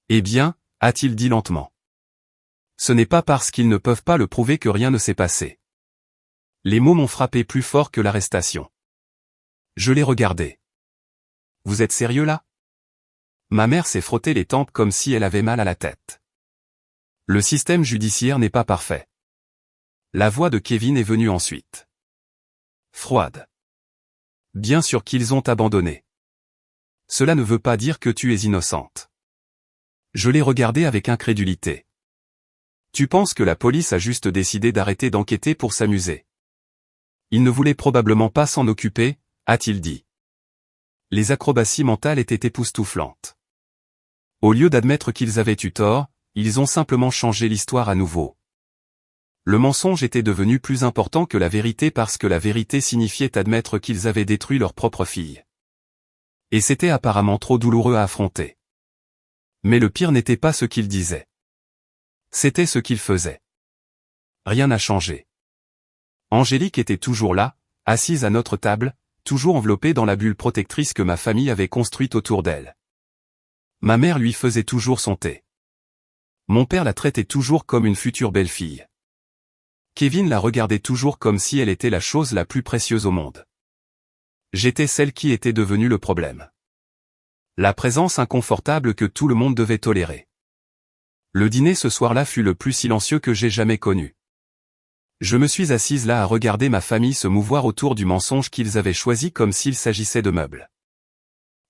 Eh bien, a-t-il dit lentement. Ce n'est pas parce qu'ils ne peuvent pas le prouver que rien ne s'est passé. Les mots m'ont frappé plus fort que l'arrestation. Je l'ai regardé. Vous êtes sérieux là? Ma mère s'est frotté les tempes comme si elle avait mal à la tête. Le système judiciaire n'est pas parfait. La voix de Kevin est venue ensuite. Froide. Bien sûr qu'ils ont abandonné. Cela ne veut pas dire que tu es innocente. Je l'ai regardé avec incrédulité. Tu penses que la police a juste décidé d'arrêter d'enquêter pour s'amuser? Il ne voulait probablement pas s'en occuper, a-t-il dit. Les acrobaties mentales étaient époustouflantes. Au lieu d'admettre qu'ils avaient eu tort, ils ont simplement changé l'histoire à nouveau. Le mensonge était devenu plus important que la vérité parce que la vérité signifiait admettre qu'ils avaient détruit leur propre fille. Et c'était apparemment trop douloureux à affronter. Mais le pire n'était pas ce qu'ils disaient. C'était ce qu'ils faisaient. Rien n'a changé. Angélique était toujours là, assise à notre table, toujours enveloppée dans la bulle protectrice que ma famille avait construite autour d'elle. Ma mère lui faisait toujours son thé. Mon père la traitait toujours comme une future belle-fille. Kevin la regardait toujours comme si elle était la chose la plus précieuse au monde. J'étais celle qui était devenue le problème. La présence inconfortable que tout le monde devait tolérer. Le dîner ce soir-là fut le plus silencieux que j'ai jamais connu. Je me suis assise là à regarder ma famille se mouvoir autour du mensonge qu'ils avaient choisi comme s'il s'agissait de meubles.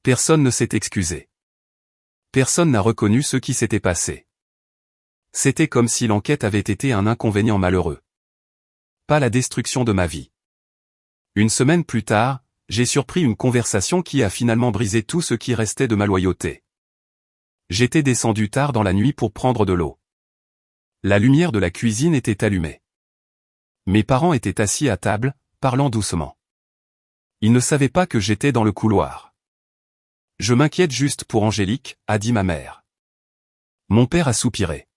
Personne ne s'est excusé. Personne n'a reconnu ce qui s'était passé. C'était comme si l'enquête avait été un inconvénient malheureux. Pas la destruction de ma vie. Une semaine plus tard, j'ai surpris une conversation qui a finalement brisé tout ce qui restait de ma loyauté. J'étais descendu tard dans la nuit pour prendre de l'eau. La lumière de la cuisine était allumée. Mes parents étaient assis à table, parlant doucement. Ils ne savaient pas que j'étais dans le couloir. Je m'inquiète juste pour Angélique, a dit ma mère. Mon père a soupiré.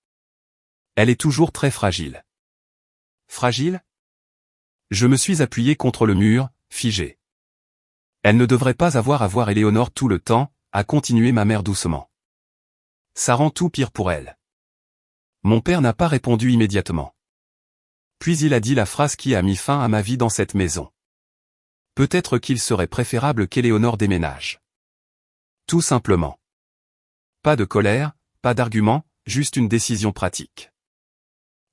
Elle est toujours très fragile. Fragile ? Je me suis appuyé contre le mur, figé. Elle ne devrait pas avoir à voir Éléonore tout le temps, a continué ma mère doucement. Ça rend tout pire pour elle. Mon père n'a pas répondu immédiatement. Puis il a dit la phrase qui a mis fin à ma vie dans cette maison. Peut-être qu'il serait préférable qu'Éléonore déménage. Tout simplement. Pas de colère, pas d'argument, juste une décision pratique.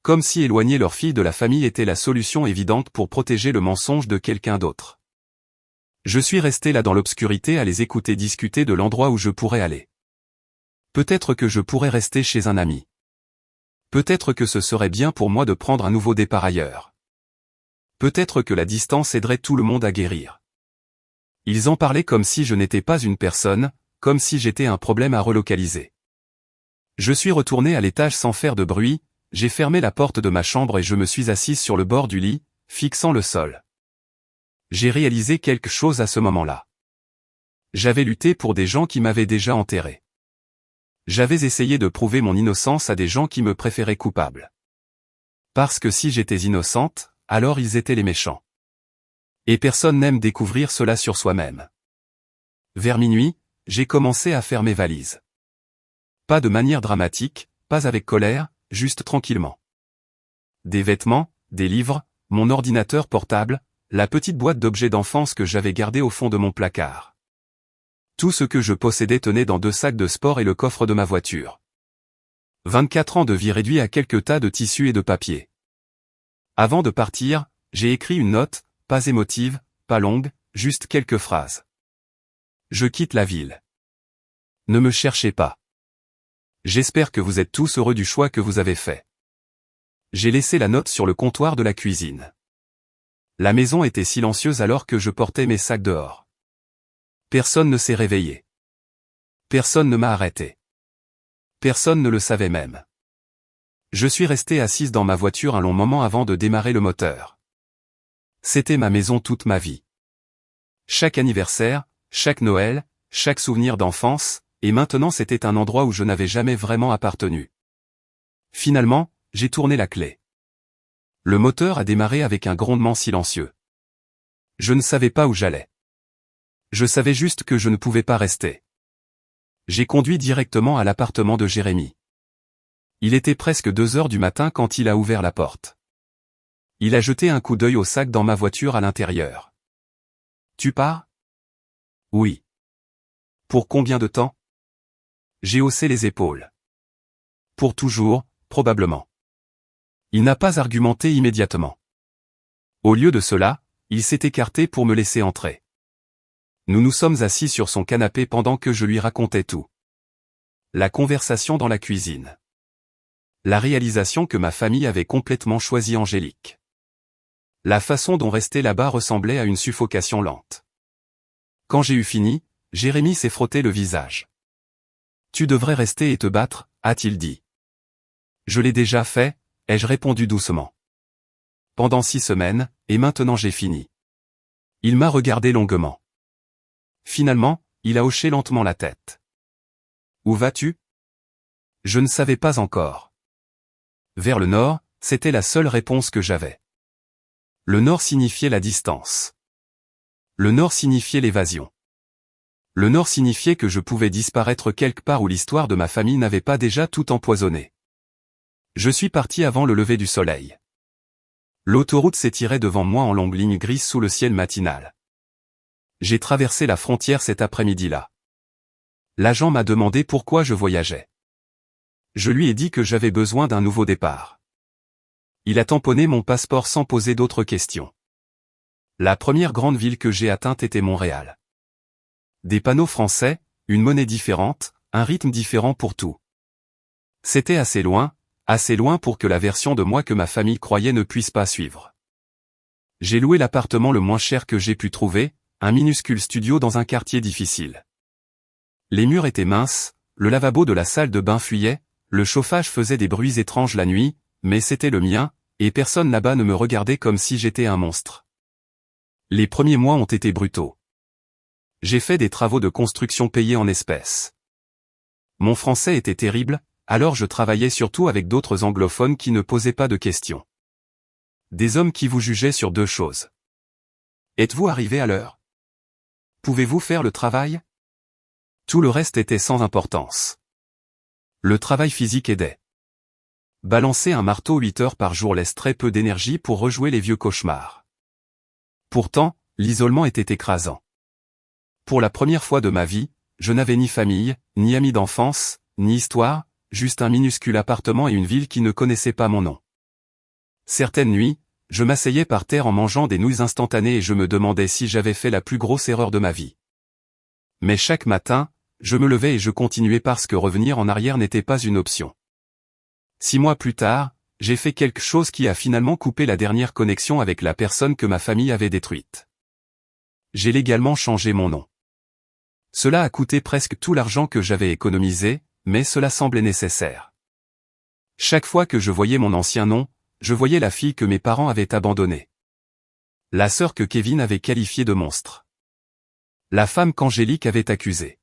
Comme si éloigner leur fille de la famille était la solution évidente pour protéger le mensonge de quelqu'un d'autre. Je suis resté là dans l'obscurité à les écouter discuter de l'endroit où je pourrais aller. Peut-être que je pourrais rester chez un ami. Peut-être que ce serait bien pour moi de prendre un nouveau départ ailleurs. Peut-être que la distance aiderait tout le monde à guérir. Ils en parlaient comme si je n'étais pas une personne, comme si j'étais un problème à relocaliser. Je suis retourné à l'étage sans faire de bruit, j'ai fermé la porte de ma chambre et je me suis assise sur le bord du lit, fixant le sol. J'ai réalisé quelque chose à ce moment-là. J'avais lutté pour des gens qui m'avaient déjà enterré. J'avais essayé de prouver mon innocence à des gens qui me préféraient coupable. Parce que si j'étais innocente, alors ils étaient les méchants. Et personne n'aime découvrir cela sur soi-même. Vers minuit, j'ai commencé à faire mes valises. Pas de manière dramatique, pas avec colère, juste tranquillement. Des vêtements, des livres, mon ordinateur portable, la petite boîte d'objets d'enfance que j'avais gardée au fond de mon placard. Tout ce que je possédais tenait dans 2 sacs de sport et le coffre de ma voiture. 24 ans de vie réduit à quelques tas de tissus et de papier. Avant de partir, j'ai écrit une note, pas émotive, pas longue, juste quelques phrases. Je quitte la ville. Ne me cherchez pas. J'espère que vous êtes tous heureux du choix que vous avez fait. J'ai laissé la note sur le comptoir de la cuisine. La maison était silencieuse alors que je portais mes sacs dehors. Personne ne s'est réveillé. Personne ne m'a arrêté. Personne ne le savait même. Je suis resté assise dans ma voiture un long moment avant de démarrer le moteur. C'était ma maison toute ma vie. Chaque anniversaire, chaque Noël, chaque souvenir d'enfance, et maintenant c'était un endroit où je n'avais jamais vraiment appartenu. Finalement, j'ai tourné la clé. Le moteur a démarré avec un grondement silencieux. Je ne savais pas où j'allais. Je savais juste que je ne pouvais pas rester. J'ai conduit directement à l'appartement de Jérémy. Il était presque 2 heures du matin quand il a ouvert la porte. Il a jeté un coup d'œil au sac dans ma voiture à l'intérieur. Tu pars ? Oui. Pour combien de temps ? J'ai haussé les épaules. Pour toujours, probablement. Il n'a pas argumenté immédiatement. Au lieu de cela, il s'est écarté pour me laisser entrer. Nous nous sommes assis sur son canapé pendant que je lui racontais tout. La conversation dans la cuisine. La réalisation que ma famille avait complètement choisi Angélique. La façon dont rester là-bas ressemblait à une suffocation lente. Quand j'ai eu fini, Jérémy s'est frotté le visage. Tu devrais rester et te battre, a-t-il dit. Je l'ai déjà fait, ai-je répondu doucement. Pendant 6 semaines, et maintenant j'ai fini. Il m'a regardé longuement. Finalement, il a hoché lentement la tête. Où vas-tu ? Je ne savais pas encore. Vers le nord, c'était la seule réponse que j'avais. Le nord signifiait la distance. Le nord signifiait l'évasion. Le nord signifiait que je pouvais disparaître quelque part où l'histoire de ma famille n'avait pas déjà tout empoisonné. Je suis parti avant le lever du soleil. L'autoroute s'étirait devant moi en longues lignes grises sous le ciel matinal. J'ai traversé la frontière cet après-midi-là. L'agent m'a demandé pourquoi je voyageais. Je lui ai dit que j'avais besoin d'un nouveau départ. Il a tamponné mon passeport sans poser d'autres questions. La première grande ville que j'ai atteinte était Montréal. Des panneaux français, une monnaie différente, un rythme différent pour tout. C'était assez loin pour que la version de moi que ma famille croyait ne puisse pas suivre. J'ai loué l'appartement le moins cher que j'ai pu trouver, un minuscule studio dans un quartier difficile. Les murs étaient minces, le lavabo de la salle de bain fuyait, le chauffage faisait des bruits étranges la nuit, mais c'était le mien, et personne là-bas ne me regardait comme si j'étais un monstre. Les premiers mois ont été brutaux. J'ai fait des travaux de construction payés en espèces. Mon français était terrible, alors je travaillais surtout avec d'autres anglophones qui ne posaient pas de questions. Des hommes qui vous jugeaient sur deux choses. Êtes-vous arrivé à l'heure? Pouvez-vous faire le travail? Tout le reste était sans importance. Le travail physique aidait. Balancer un marteau 8 heures par jour laisse très peu d'énergie pour rejouer les vieux cauchemars. Pourtant, l'isolement était écrasant. Pour la première fois de ma vie, je n'avais ni famille, ni amis d'enfance, ni histoire, juste un minuscule appartement et une ville qui ne connaissait pas mon nom. Certaines nuits, je m'asseyais par terre en mangeant des nouilles instantanées et je me demandais si j'avais fait la plus grosse erreur de ma vie. Mais chaque matin, je me levais et je continuais parce que revenir en arrière n'était pas une option. 6 mois plus tard, j'ai fait quelque chose qui a finalement coupé la dernière connexion avec la personne que ma famille avait détruite. J'ai légalement changé mon nom. Cela a coûté presque tout l'argent que j'avais économisé, mais cela semblait nécessaire. Chaque fois que je voyais mon ancien nom, je voyais la fille que mes parents avaient abandonnée. La sœur que Kevin avait qualifiée de monstre. La femme qu'Angélique avait accusée.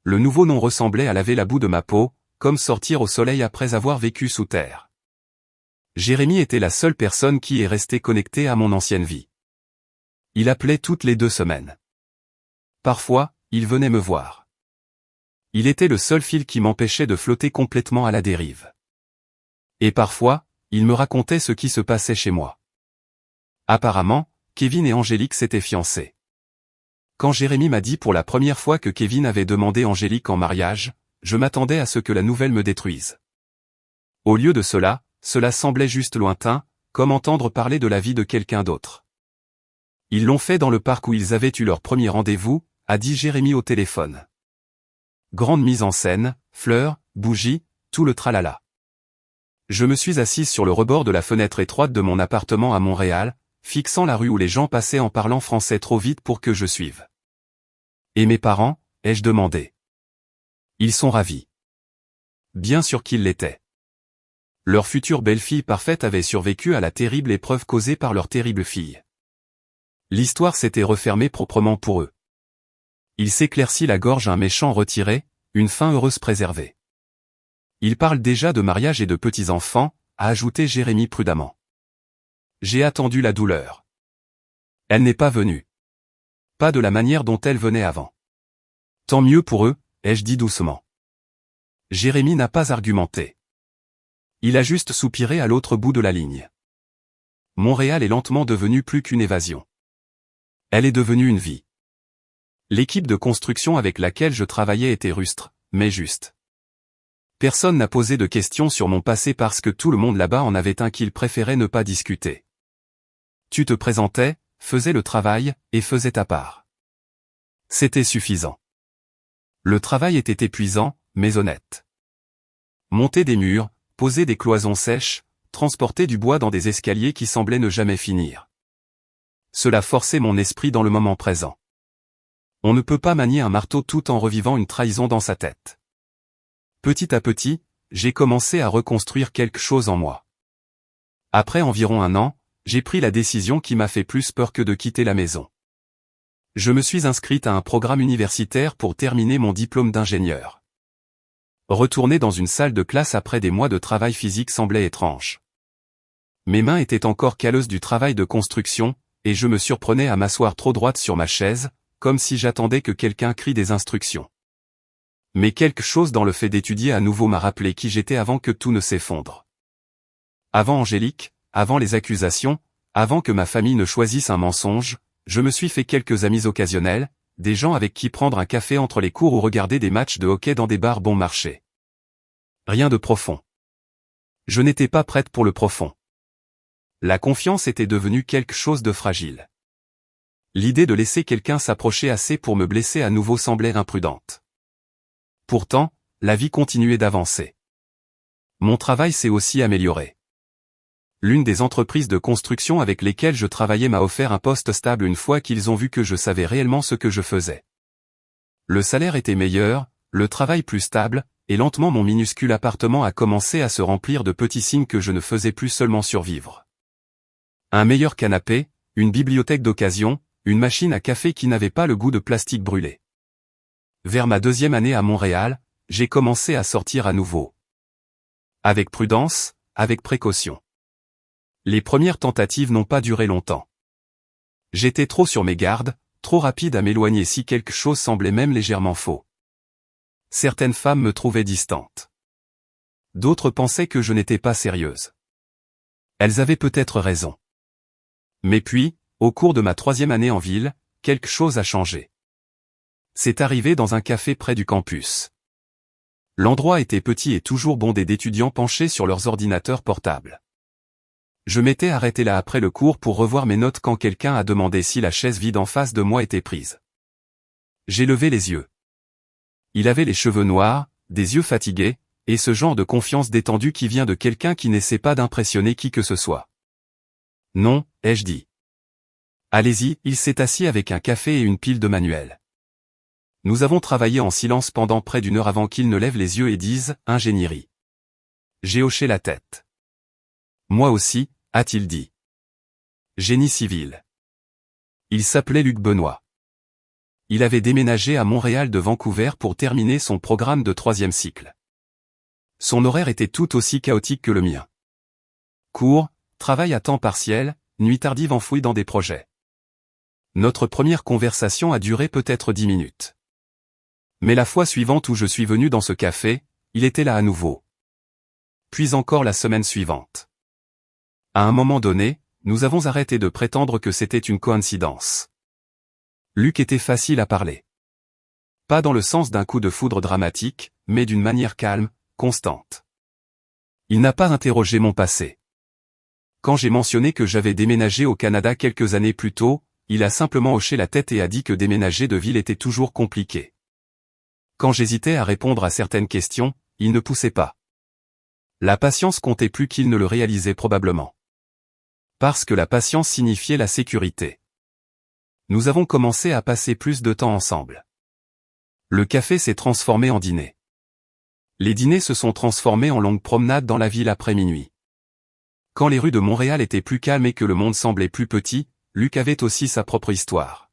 Le nouveau nom ressemblait à laver la boue de ma peau, comme sortir au soleil après avoir vécu sous terre. Jérémy était la seule personne qui est restée connectée à mon ancienne vie. Il appelait toutes les 2 semaines. Parfois, il venait me voir. Il était le seul fil qui m'empêchait de flotter complètement à la dérive. Et parfois, il me racontait ce qui se passait chez moi. Apparemment, Kevin et Angélique s'étaient fiancés. Quand Jérémy m'a dit pour la première fois que Kevin avait demandé Angélique en mariage, je m'attendais à ce que la nouvelle me détruise. Au lieu de cela, cela semblait juste lointain, comme entendre parler de la vie de quelqu'un d'autre. Ils l'ont fait dans le parc où ils avaient eu leur premier rendez-vous, a dit Jérémy au téléphone. Grande mise en scène, fleurs, bougies, tout le tralala. Je me suis assise sur le rebord de la fenêtre étroite de mon appartement à Montréal, fixant la rue où les gens passaient en parlant français trop vite pour que je suive. Et mes parents, ai-je demandé. Ils sont ravis. Bien sûr qu'ils l'étaient. Leur future belle-fille parfaite avait survécu à la terrible épreuve causée par leur terrible fille. L'histoire s'était refermée proprement pour eux. Il s'éclaircit la gorge un méchant retiré, une fin heureuse préservée. Ils parlent déjà de mariage et de petits-enfants, a ajouté Jérémy prudemment. J'ai attendu la douleur. Elle n'est pas venue. Pas de la manière dont elle venait avant. Tant mieux pour eux, ai-je dit doucement. Jérémy n'a pas argumenté. Il a juste soupiré à l'autre bout de la ligne. Montréal est lentement devenue plus qu'une évasion. Elle est devenue une vie. L'équipe de construction avec laquelle je travaillais était rustre, mais juste. Personne n'a posé de questions sur mon passé parce que tout le monde là-bas en avait un qu'il préférait ne pas discuter. Tu te présentais, faisais le travail, et faisais ta part. C'était suffisant. Le travail était épuisant, mais honnête. Monter des murs, poser des cloisons sèches, transporter du bois dans des escaliers qui semblaient ne jamais finir. Cela forçait mon esprit dans le moment présent. On ne peut pas manier un marteau tout en revivant une trahison dans sa tête. Petit à petit, j'ai commencé à reconstruire quelque chose en moi. Après environ 1 an, j'ai pris la décision qui m'a fait plus peur que de quitter la maison. Je me suis inscrite à un programme universitaire pour terminer mon diplôme d'ingénieur. Retourner dans une salle de classe après des mois de travail physique semblait étrange. Mes mains étaient encore calleuses du travail de construction, et je me surprenais à m'asseoir trop droite sur ma chaise, comme si j'attendais que quelqu'un crie des instructions. Mais quelque chose dans le fait d'étudier à nouveau m'a rappelé qui j'étais avant que tout ne s'effondre. Avant Angélique, avant les accusations, avant que ma famille ne choisisse un mensonge, je me suis fait quelques amis occasionnels, des gens avec qui prendre un café entre les cours ou regarder des matchs de hockey dans des bars bon marché. Rien de profond. Je n'étais pas prête pour le profond. La confiance était devenue quelque chose de fragile. L'idée de laisser quelqu'un s'approcher assez pour me blesser à nouveau semblait imprudente. Pourtant, la vie continuait d'avancer. Mon travail s'est aussi amélioré. L'une des entreprises de construction avec lesquelles je travaillais m'a offert un poste stable une fois qu'ils ont vu que je savais réellement ce que je faisais. Le salaire était meilleur, le travail plus stable, et lentement mon minuscule appartement a commencé à se remplir de petits signes que je ne faisais plus seulement survivre. Un meilleur canapé, une bibliothèque d'occasion, une machine à café qui n'avait pas le goût de plastique brûlé. Vers ma 2e année à Montréal, j'ai commencé à sortir à nouveau. Avec prudence, avec précaution. Les premières tentatives n'ont pas duré longtemps. J'étais trop sur mes gardes, trop rapide à m'éloigner si quelque chose semblait même légèrement faux. Certaines femmes me trouvaient distante. D'autres pensaient que je n'étais pas sérieuse. Elles avaient peut-être raison. Mais puis, au cours de ma 3e année en ville, quelque chose a changé. C'est arrivé dans un café près du campus. L'endroit était petit et toujours bondé d'étudiants penchés sur leurs ordinateurs portables. Je m'étais arrêté là après le cours pour revoir mes notes quand quelqu'un a demandé si la chaise vide en face de moi était prise. J'ai levé les yeux. Il avait les cheveux noirs, des yeux fatigués, et ce genre de confiance détendue qui vient de quelqu'un qui n'essaie pas d'impressionner qui que ce soit. Non, ai-je dit. Allez-y, il s'est assis avec un café et une pile de manuels. Nous avons travaillé en silence pendant près d'1 heure avant qu'il ne lève les yeux et dise « Ingénierie ». J'ai hoché la tête. Moi aussi, a-t-il dit. Génie civil. Il s'appelait Luc Benoît. Il avait déménagé à Montréal de Vancouver pour terminer son programme de 3e cycle. Son horaire était tout aussi chaotique que le mien. Cours, travail à temps partiel, nuit tardive enfouie dans des projets. Notre première conversation a duré peut-être 10 minutes. Mais la fois suivante où je suis venu dans ce café, il était là à nouveau. Puis encore la semaine suivante. À un moment donné, nous avons arrêté de prétendre que c'était une coïncidence. Luc était facile à parler. Pas dans le sens d'un coup de foudre dramatique, mais d'une manière calme, constante. Il n'a pas interrogé mon passé. Quand j'ai mentionné que j'avais déménagé au Canada quelques années plus tôt, il a simplement hoché la tête et a dit que déménager de ville était toujours compliqué. Quand j'hésitais à répondre à certaines questions, il ne poussait pas. La patience comptait plus qu'il ne le réalisait probablement. Parce que la patience signifiait la sécurité. Nous avons commencé à passer plus de temps ensemble. Le café s'est transformé en dîner. Les dîners se sont transformés en longues promenades dans la ville après minuit. Quand les rues de Montréal étaient plus calmes et que le monde semblait plus petit, Luc avait aussi sa propre histoire.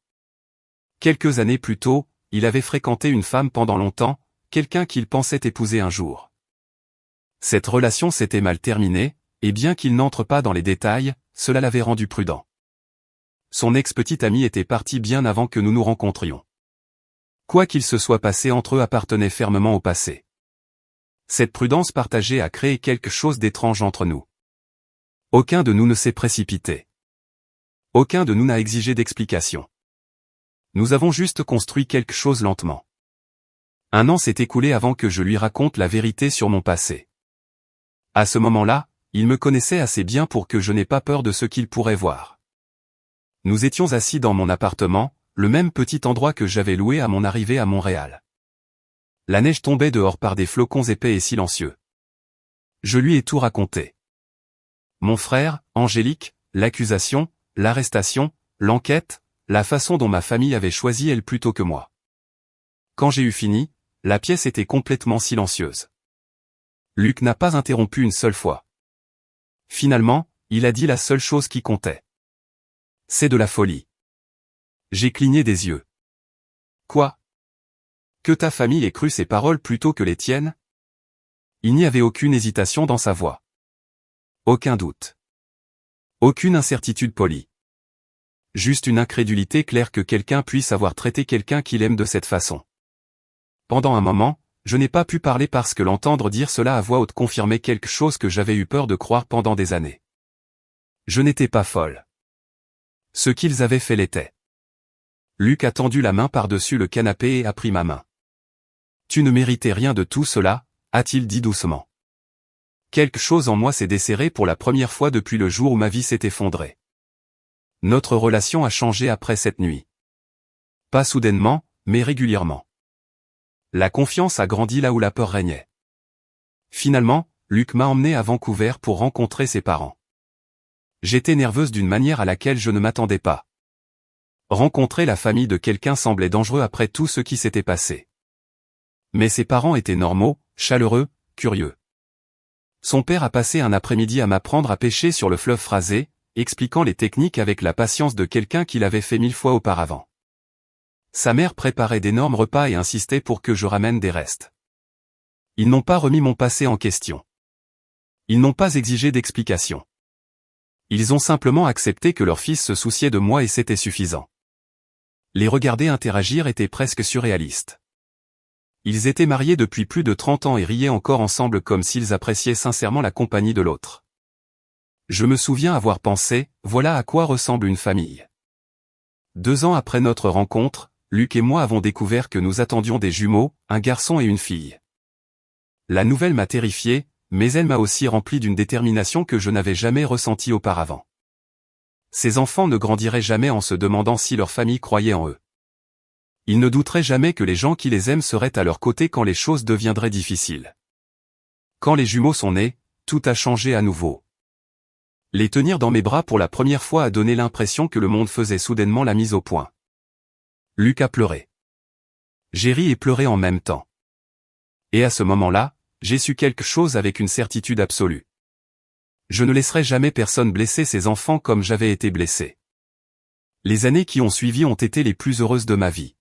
Quelques années plus tôt, il avait fréquenté une femme pendant longtemps, quelqu'un qu'il pensait épouser un jour. Cette relation s'était mal terminée, et bien qu'il n'entre pas dans les détails, cela l'avait rendu prudent. Son ex-petite amie était partie bien avant que nous nous rencontrions. Quoi qu'il se soit passé entre eux appartenait fermement au passé. Cette prudence partagée a créé quelque chose d'étrange entre nous. Aucun de nous ne s'est précipité. Aucun de nous n'a exigé d'explication. Nous avons juste construit quelque chose lentement. 1 an s'est écoulé avant que je lui raconte la vérité sur mon passé. À ce moment-là, il me connaissait assez bien pour que je n'ai pas peur de ce qu'il pourrait voir. Nous étions assis dans mon appartement, le même petit endroit que j'avais loué à mon arrivée à Montréal. La neige tombait dehors par des flocons épais et silencieux. Je lui ai tout raconté. Mon frère, Angélique, l'accusation, l'arrestation, l'enquête, la façon dont ma famille avait choisi elle plutôt que moi. Quand j'ai eu fini, la pièce était complètement silencieuse. Luc n'a pas interrompu une seule fois. Finalement, il a dit la seule chose qui comptait. C'est de la folie. J'ai cligné des yeux. Quoi? Que ta famille ait cru ces paroles plutôt que les tiennes? Il n'y avait aucune hésitation dans sa voix. Aucun doute. Aucune incertitude polie. Juste une incrédulité claire que quelqu'un puisse avoir traité quelqu'un qu'il aime de cette façon. Pendant un moment, je n'ai pas pu parler parce que l'entendre dire cela à voix haute confirmait quelque chose que j'avais eu peur de croire pendant des années. Je n'étais pas folle. Ce qu'ils avaient fait l'était. Luc a tendu la main par-dessus le canapé et a pris ma main. Tu ne méritais rien de tout cela, a-t-il dit doucement. Quelque chose en moi s'est desserré pour la première fois depuis le jour où ma vie s'est effondrée. Notre relation a changé après cette nuit. Pas soudainement, mais régulièrement. La confiance a grandi là où la peur régnait. Finalement, Luc m'a emmené à Vancouver pour rencontrer ses parents. J'étais nerveuse d'une manière à laquelle je ne m'attendais pas. Rencontrer la famille de quelqu'un semblait dangereux après tout ce qui s'était passé. Mais ses parents étaient normaux, chaleureux, curieux. Son père a passé un après-midi à m'apprendre à pêcher sur le fleuve Fraser, expliquant les techniques avec la patience de quelqu'un qui l'avait fait 1000 fois auparavant. Sa mère préparait d'énormes repas et insistait pour que je ramène des restes. Ils n'ont pas remis mon passé en question. Ils n'ont pas exigé d'explications. Ils ont simplement accepté que leur fils se souciait de moi et c'était suffisant. Les regarder interagir était presque surréaliste. Ils étaient mariés depuis plus de 30 ans et riaient encore ensemble comme s'ils appréciaient sincèrement la compagnie de l'autre. Je me souviens avoir pensé, voilà à quoi ressemble une famille. 2 ans après notre rencontre, Luc et moi avons découvert que nous attendions des jumeaux, un garçon et une fille. La nouvelle m'a terrifié, mais elle m'a aussi rempli d'une détermination que je n'avais jamais ressentie auparavant. Ces enfants ne grandiraient jamais en se demandant si leur famille croyait en eux. Ils ne douteraient jamais que les gens qui les aiment seraient à leur côté quand les choses deviendraient difficiles. Quand les jumeaux sont nés, tout a changé à nouveau. Les tenir dans mes bras pour la première fois a donné l'impression que le monde faisait soudainement la mise au point. Luc a pleuré. J'ai ri et pleuré en même temps. Et à ce moment-là, j'ai su quelque chose avec une certitude absolue. Je ne laisserai jamais personne blesser ses enfants comme j'avais été blessé. Les années qui ont suivi ont été les plus heureuses de ma vie.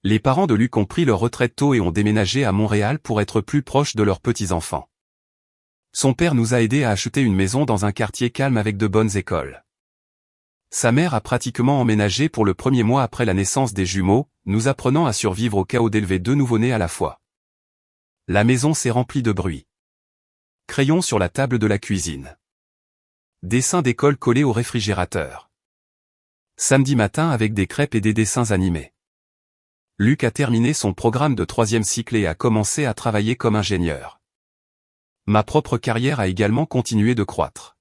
Les parents de Luc ont pris leur retraite tôt et ont déménagé à Montréal pour être plus proches de leurs petits-enfants. Son père nous a aidés à acheter une maison dans un quartier calme avec de bonnes écoles. Sa mère a pratiquement emménagé pour le premier mois après la naissance des jumeaux, nous apprenant à survivre au chaos d'élever 2 nouveau-nés à la fois. La maison s'est remplie de bruit. Crayons sur la table de la cuisine. Dessins d'école collés au réfrigérateur. Samedi matin avec des crêpes et des dessins animés. Luc a terminé son programme de 3e cycle et a commencé à travailler comme ingénieur. Ma propre carrière a également continué de croître.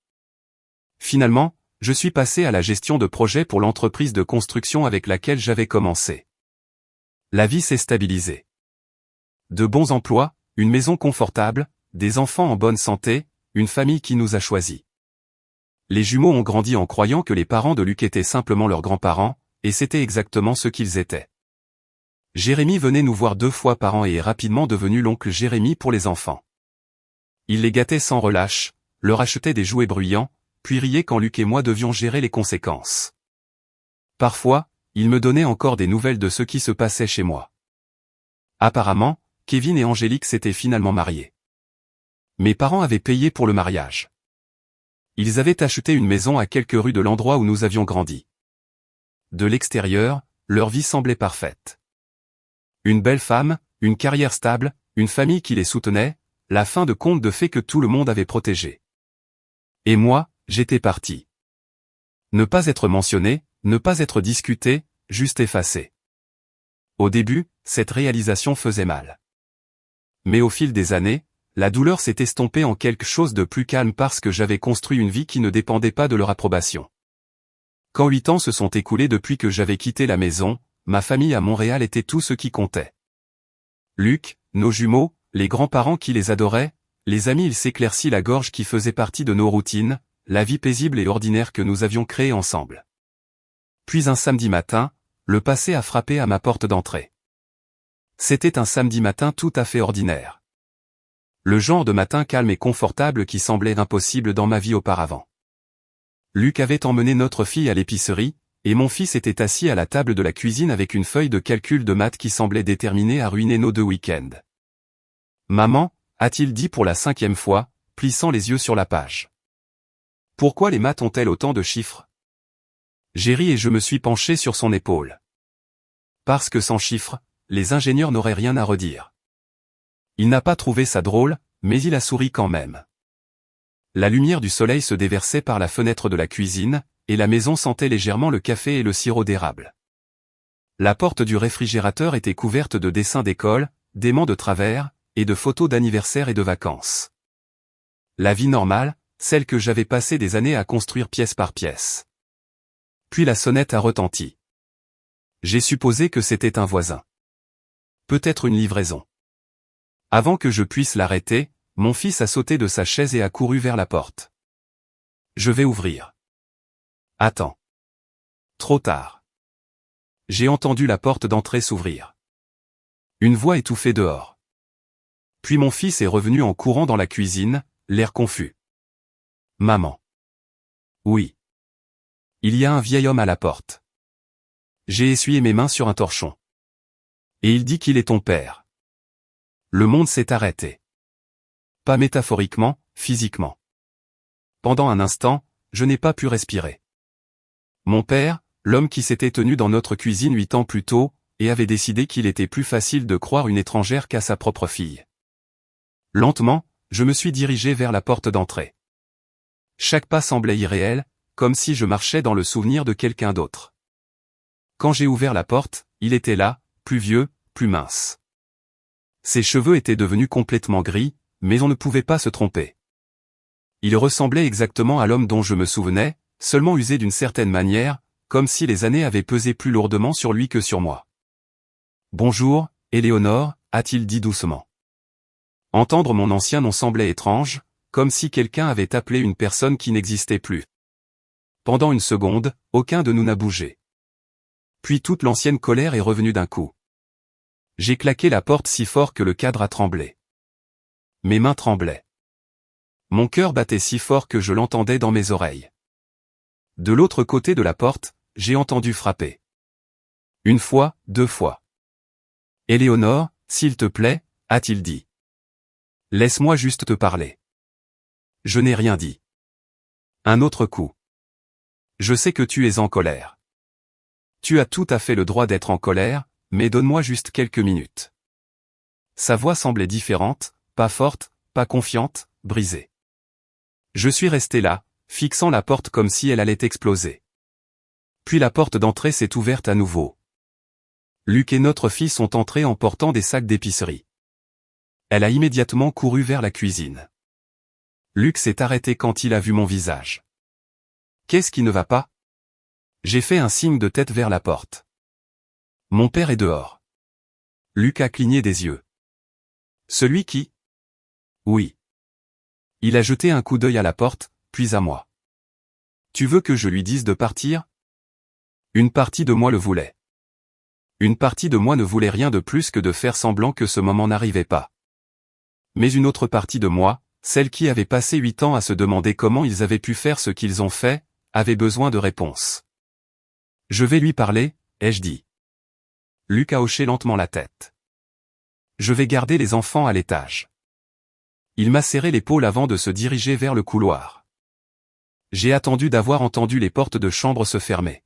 Finalement, je suis passé à la gestion de projets pour l'entreprise de construction avec laquelle j'avais commencé. La vie s'est stabilisée. De bons emplois, une maison confortable, des enfants en bonne santé, une famille qui nous a choisis. Les jumeaux ont grandi en croyant que les parents de Luc étaient simplement leurs grands-parents, et c'était exactement ce qu'ils étaient. Jérémy venait nous voir 2 fois par an et est rapidement devenu l'oncle Jérémy pour les enfants. Il les gâtait sans relâche, leur achetait des jouets bruyants, puis riait quand Luc et moi devions gérer les conséquences. Parfois, il me donnait encore des nouvelles de ce qui se passait chez moi. Apparemment, Kevin et Angélique s'étaient finalement mariés. Mes parents avaient payé pour le mariage. Ils avaient acheté une maison à quelques rues de l'endroit où nous avions grandi. De l'extérieur, leur vie semblait parfaite. Une belle femme, une carrière stable, une famille qui les soutenait, la fin de conte de fées que tout le monde avait protégé. Et moi, j'étais parti. Ne pas être mentionné, ne pas être discuté, juste effacé. Au début, cette réalisation faisait mal. Mais au fil des années, la douleur s'est estompée en quelque chose de plus calme parce que j'avais construit une vie qui ne dépendait pas de leur approbation. Quand 8 ans se sont écoulés depuis que j'avais quitté la maison, ma famille à Montréal était tout ce qui comptait. Luc, nos jumeaux, les grands-parents qui les adoraient, les amis, il s'éclaircit la gorge qui faisait partie de nos routines, la vie paisible et ordinaire que nous avions créée ensemble. Puis un samedi matin, le passé a frappé à ma porte d'entrée. C'était un samedi matin tout à fait ordinaire. Le genre de matin calme et confortable qui semblait impossible dans ma vie auparavant. Luc avait emmené notre fille à l'épicerie, et mon fils était assis à la table de la cuisine avec une feuille de calcul de maths qui semblait déterminée à ruiner nos 2 week-ends. « Maman », a-t-il dit pour la 5e fois, plissant les yeux sur la page. « Pourquoi les maths ont-elles autant de chiffres ?» J'ai ri et je me suis penché sur son épaule. Parce que sans chiffres, les ingénieurs n'auraient rien à redire. Il n'a pas trouvé ça drôle, mais il a souri quand même. La lumière du soleil se déversait par la fenêtre de la cuisine, et la maison sentait légèrement le café et le sirop d'érable. La porte du réfrigérateur était couverte de dessins d'école, d'aimants de travers, et de photos d'anniversaire et de vacances. La vie normale, celle que j'avais passé des années à construire pièce par pièce. Puis la sonnette a retenti. J'ai supposé que c'était un voisin. Peut-être une livraison. Avant que je puisse l'arrêter, mon fils a sauté de sa chaise et a couru vers la porte. Je vais ouvrir. Attends. Trop tard. J'ai entendu la porte d'entrée s'ouvrir. Une voix étouffée dehors. Puis mon fils est revenu en courant dans la cuisine, l'air confus. Maman. Oui. Il y a un vieil homme à la porte. J'ai essuyé mes mains sur un torchon. Et il dit qu'il est ton père. Le monde s'est arrêté. Pas métaphoriquement, physiquement. Pendant un instant, je n'ai pas pu respirer. Mon père, l'homme qui s'était tenu dans notre cuisine 8 ans plus tôt, et avait décidé qu'il était plus facile de croire une étrangère qu'à sa propre fille. Lentement, je me suis dirigé vers la porte d'entrée. Chaque pas semblait irréel, comme si je marchais dans le souvenir de quelqu'un d'autre. Quand j'ai ouvert la porte, il était là, plus vieux, plus mince. Ses cheveux étaient devenus complètement gris, mais on ne pouvait pas se tromper. Il ressemblait exactement à l'homme dont je me souvenais, seulement usé d'une certaine manière, comme si les années avaient pesé plus lourdement sur lui que sur moi. « Bonjour, Éléonore » a-t-il dit doucement. Entendre mon ancien nom semblait étrange, comme si quelqu'un avait appelé une personne qui n'existait plus. Pendant une seconde, aucun de nous n'a bougé. Puis toute l'ancienne colère est revenue d'un coup. J'ai claqué la porte si fort que le cadre a tremblé. Mes mains tremblaient. Mon cœur battait si fort que je l'entendais dans mes oreilles. De l'autre côté de la porte, j'ai entendu frapper. 1 fois, 2 fois. « Éléonore, s'il te plaît » a-t-il dit. « Laisse-moi juste te parler. » Je n'ai rien dit. Un autre coup. « Je sais que tu es en colère. Tu as tout à fait le droit d'être en colère, mais donne-moi juste quelques minutes. » Sa voix semblait différente, pas forte, pas confiante, brisée. Je suis resté là, fixant la porte comme si elle allait exploser. Puis la porte d'entrée s'est ouverte à nouveau. Luc et notre fils sont entrés en portant des sacs d'épicerie. Elle a immédiatement couru vers la cuisine. Luc s'est arrêté quand il a vu mon visage. « Qu'est-ce qui ne va pas ?» J'ai fait un signe de tête vers la porte. « Mon père est dehors. » Luc a cligné des yeux. « Celui qui ?» « Oui. » Il a jeté un coup d'œil à la porte, puis à moi. « Tu veux que je lui dise de partir ?» Une partie de moi le voulait. Une partie de moi ne voulait rien de plus que de faire semblant que ce moment n'arrivait pas. Mais une autre partie de moi, celle qui avait passé 8 ans à se demander comment ils avaient pu faire ce qu'ils ont fait, avait besoin de réponses. « Je vais lui parler » ai-je dit. Luc a hoché lentement la tête. « Je vais garder les enfants à l'étage. » Il m'a serré l'épaule avant de se diriger vers le couloir. J'ai attendu d'avoir entendu les portes de chambre se fermer.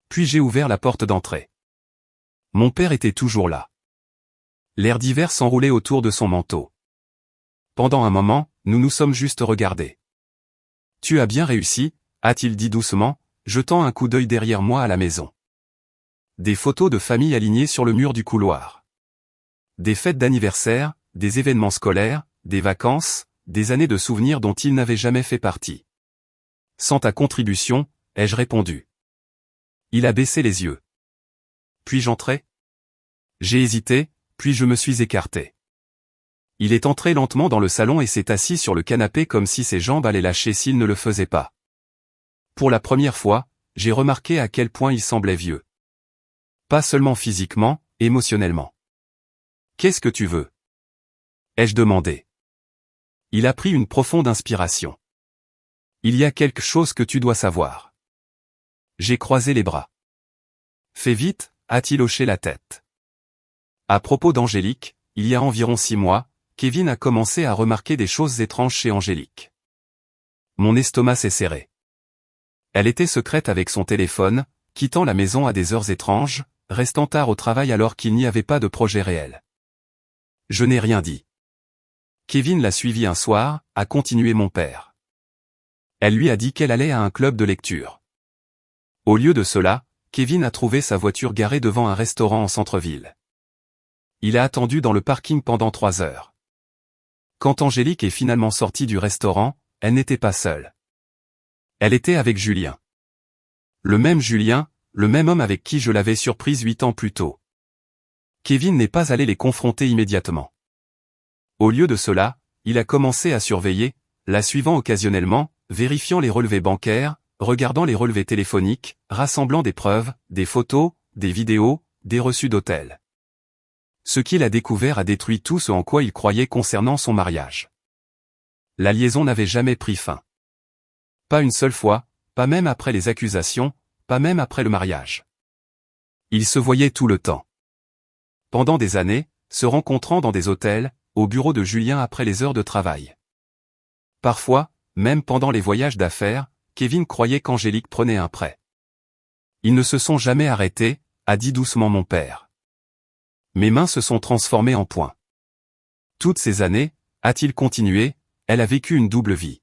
Puis j'ai ouvert la porte d'entrée. Mon père était toujours là. L'air d'hiver s'enroulait autour de son manteau. Pendant un moment, nous nous sommes juste regardés. « Tu as bien réussi » a-t-il dit doucement, jetant un coup d'œil derrière moi à la maison. Des photos de famille alignées sur le mur du couloir. Des fêtes d'anniversaire, des événements scolaires, des vacances, des années de souvenirs dont il n'avait jamais fait partie. « Sans ta contribution » ai-je répondu. Il a baissé les yeux. Puis-je entrer ? J'ai hésité, puis je me suis écarté. Il est entré lentement dans le salon et s'est assis sur le canapé comme si ses jambes allaient lâcher s'il ne le faisait pas. Pour la première fois, j'ai remarqué à quel point il semblait vieux. Pas seulement physiquement, émotionnellement. « Qu'est-ce que tu veux ? » ai-je demandé. Il a pris une profonde inspiration. « Il y a quelque chose que tu dois savoir. » J'ai croisé les bras. « Fais vite » a-t-il hoché la tête. À propos d'Angélique, il y a environ 6 mois, Kevin a commencé à remarquer des choses étranges chez Angélique. Mon estomac s'est serré. Elle était secrète avec son téléphone, quittant la maison à des heures étranges, restant tard au travail alors qu'il n'y avait pas de projet réel. Je n'ai rien dit. Kevin l'a suivie un soir, a continué mon père. Elle lui a dit qu'elle allait à un club de lecture. Au lieu de cela, Kevin a trouvé sa voiture garée devant un restaurant en centre-ville. Il a attendu dans le parking pendant 3 heures. Quand Angélique est finalement sortie du restaurant, elle n'était pas seule. Elle était avec Julien. Le même Julien, le même homme avec qui je l'avais surprise 8 ans plus tôt. Kevin n'est pas allé les confronter immédiatement. Au lieu de cela, il a commencé à surveiller, la suivant occasionnellement, vérifiant les relevés bancaires, regardant les relevés téléphoniques, rassemblant des preuves, des photos, des vidéos, des reçus d'hôtel. Ce qu'il a découvert a détruit tout ce en quoi il croyait concernant son mariage. La liaison n'avait jamais pris fin. Pas une seule fois, pas même après les accusations, pas même après le mariage. Ils se voyaient tout le temps. Pendant des années, se rencontrant dans des hôtels, au bureau de Julien après les heures de travail. Parfois, même pendant les voyages d'affaires, Kevin croyait qu'Angélique prenait un prêt. Ils ne se sont jamais arrêtés, a dit doucement mon père. Mes mains se sont transformées en poings. Toutes ces années, a-t-il continué, elle a vécu une double vie.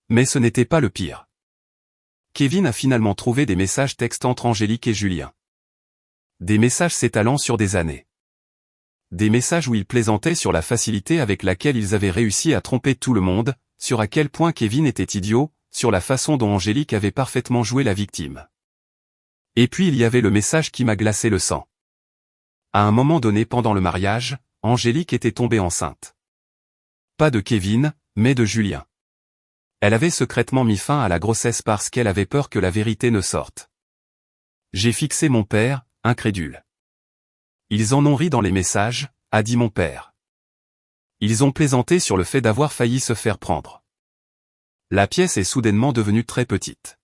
Mais ce n'était pas le pire. Kevin a finalement trouvé des messages textes entre Angélique et Julien. Des messages s'étalant sur des années. Des messages où ils plaisantaient sur la facilité avec laquelle ils avaient réussi à tromper tout le monde, sur à quel point Kevin était idiot, sur la façon dont Angélique avait parfaitement joué la victime. Et puis il y avait le message qui m'a glacé le sang. À un moment donné pendant le mariage, Angélique était tombée enceinte. Pas de Kevin, mais de Julien. Elle avait secrètement mis fin à la grossesse parce qu'elle avait peur que la vérité ne sorte. J'ai fixé mon père, incrédule. Ils en ont ri dans les messages, a dit mon père. Ils ont plaisanté sur le fait d'avoir failli se faire prendre. La pièce est soudainement devenue très petite.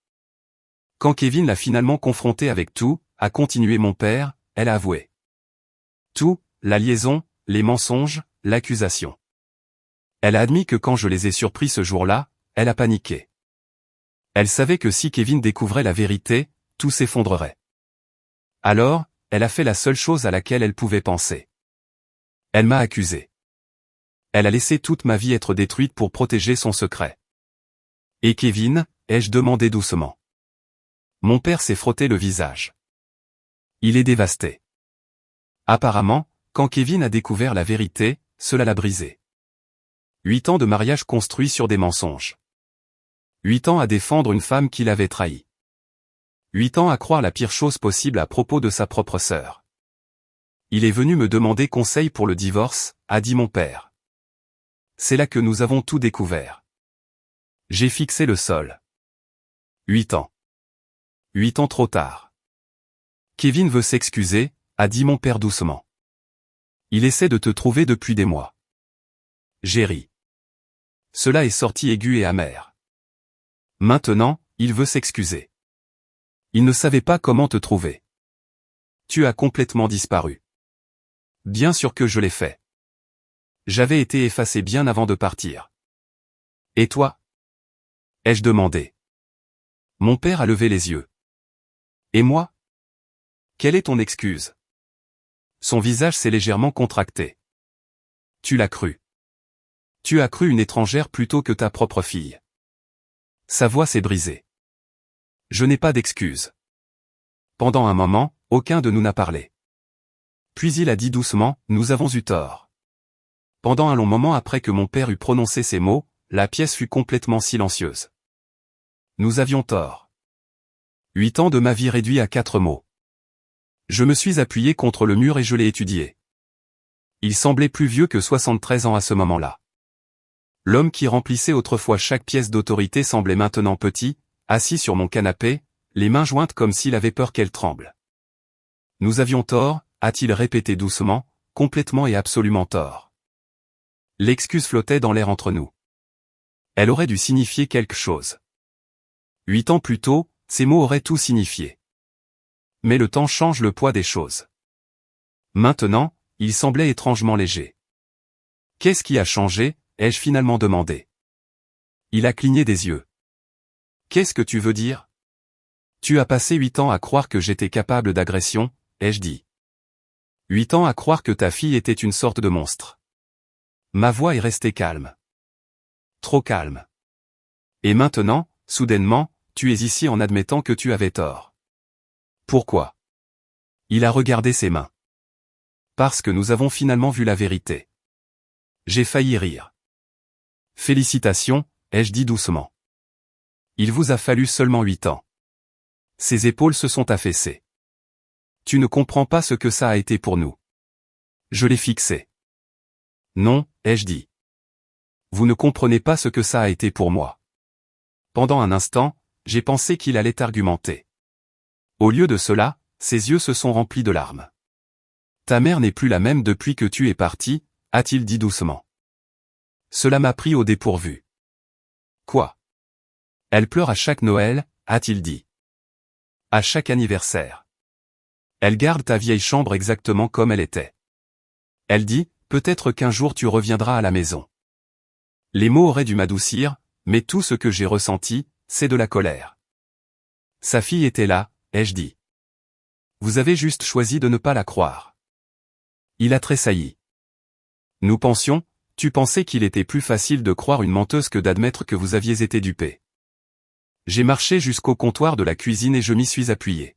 Quand Kevin l'a finalement confrontée avec tout, a continué mon père, elle a avoué. Tout, la liaison, les mensonges, l'accusation. Elle a admis que quand je les ai surpris ce jour-là, elle a paniqué. Elle savait que si Kevin découvrait la vérité, tout s'effondrerait. Alors, elle a fait la seule chose à laquelle elle pouvait penser. Elle m'a accusé. Elle a laissé toute ma vie être détruite pour protéger son secret. Et Kevin, ai-je demandé doucement. Mon père s'est frotté le visage. Il est dévasté. Apparemment, quand Kevin a découvert la vérité, cela l'a brisé. 8 ans de mariage construit sur des mensonges. 8 ans à défendre une femme qu'il avait trahie. 8 ans à croire la pire chose possible à propos de sa propre sœur. Il est venu me demander conseil pour le divorce, a dit mon père. C'est là que nous avons tout découvert. J'ai fixé le sol. 8 ans. 8 ans trop tard. Kevin veut s'excuser, a dit mon père doucement. Il essaie de te trouver depuis des mois. J'ai ri. Cela est sorti aigu et amer. Maintenant, il veut s'excuser. Il ne savait pas comment te trouver. Tu as complètement disparu. Bien sûr que je l'ai fait. J'avais été effacé bien avant de partir. Et toi? Ai-je demandé. Mon père a levé les yeux. Et moi? Quelle est ton excuse? Son visage s'est légèrement contracté. Tu l'as cru. Tu as cru une étrangère plutôt que ta propre fille. Sa voix s'est brisée. Je n'ai pas d'excuse. Pendant un moment, aucun de nous n'a parlé. Puis il a dit doucement, nous avons eu tort. Pendant un long moment après que mon père eut prononcé ces mots, la pièce fut complètement silencieuse. Nous avions tort. 8 ans de ma vie réduits à 4 mots. Je me suis appuyé contre le mur et je l'ai étudié. Il semblait plus vieux que 73 ans à ce moment-là. L'homme qui remplissait autrefois chaque pièce d'autorité semblait maintenant petit, assis sur mon canapé, les mains jointes comme s'il avait peur qu'elles tremblent. Nous avions tort, a-t-il répété doucement, complètement et absolument tort. L'excuse flottait dans l'air entre nous. Elle aurait dû signifier quelque chose. 8 ans plus tôt, ces mots auraient tout signifié. Mais le temps change le poids des choses. Maintenant, il semblait étrangement léger. Qu'est-ce qui a changé, ai-je finalement demandé. Il a cligné des yeux. Qu'est-ce que tu veux dire? Tu as passé 8 ans à croire que j'étais capable d'agression, ai-je dit. 8 ans à croire que ta fille était une sorte de monstre. Ma voix est restée calme. Trop calme. Et maintenant, soudainement, tu es ici en admettant que tu avais tort. Pourquoi? Il a regardé ses mains. Parce que nous avons finalement vu la vérité. J'ai failli rire. Félicitations, ai-je dit doucement. Il vous a fallu seulement 8 ans. Ses épaules se sont affaissées. Tu ne comprends pas ce que ça a été pour nous. Je l'ai fixé. Non, ai-je dit. Vous ne comprenez pas ce que ça a été pour moi. Pendant un instant, j'ai pensé qu'il allait argumenter. Au lieu de cela, ses yeux se sont remplis de larmes. Ta mère n'est plus la même depuis que tu es parti, a-t-il dit doucement. Cela m'a pris au dépourvu. Quoi? Elle pleure à chaque Noël, a-t-il dit. À chaque anniversaire. Elle garde ta vieille chambre exactement comme elle était. Elle dit, peut-être qu'un jour tu reviendras à la maison. Les mots auraient dû m'adoucir, mais tout ce que j'ai ressenti, c'est de la colère. Sa fille était là, ai-je dit. Vous avez juste choisi de ne pas la croire. Il a tressailli. Nous pensions, tu pensais qu'il était plus facile de croire une menteuse que d'admettre que vous aviez été dupé. J'ai marché jusqu'au comptoir de la cuisine et je m'y suis appuyé.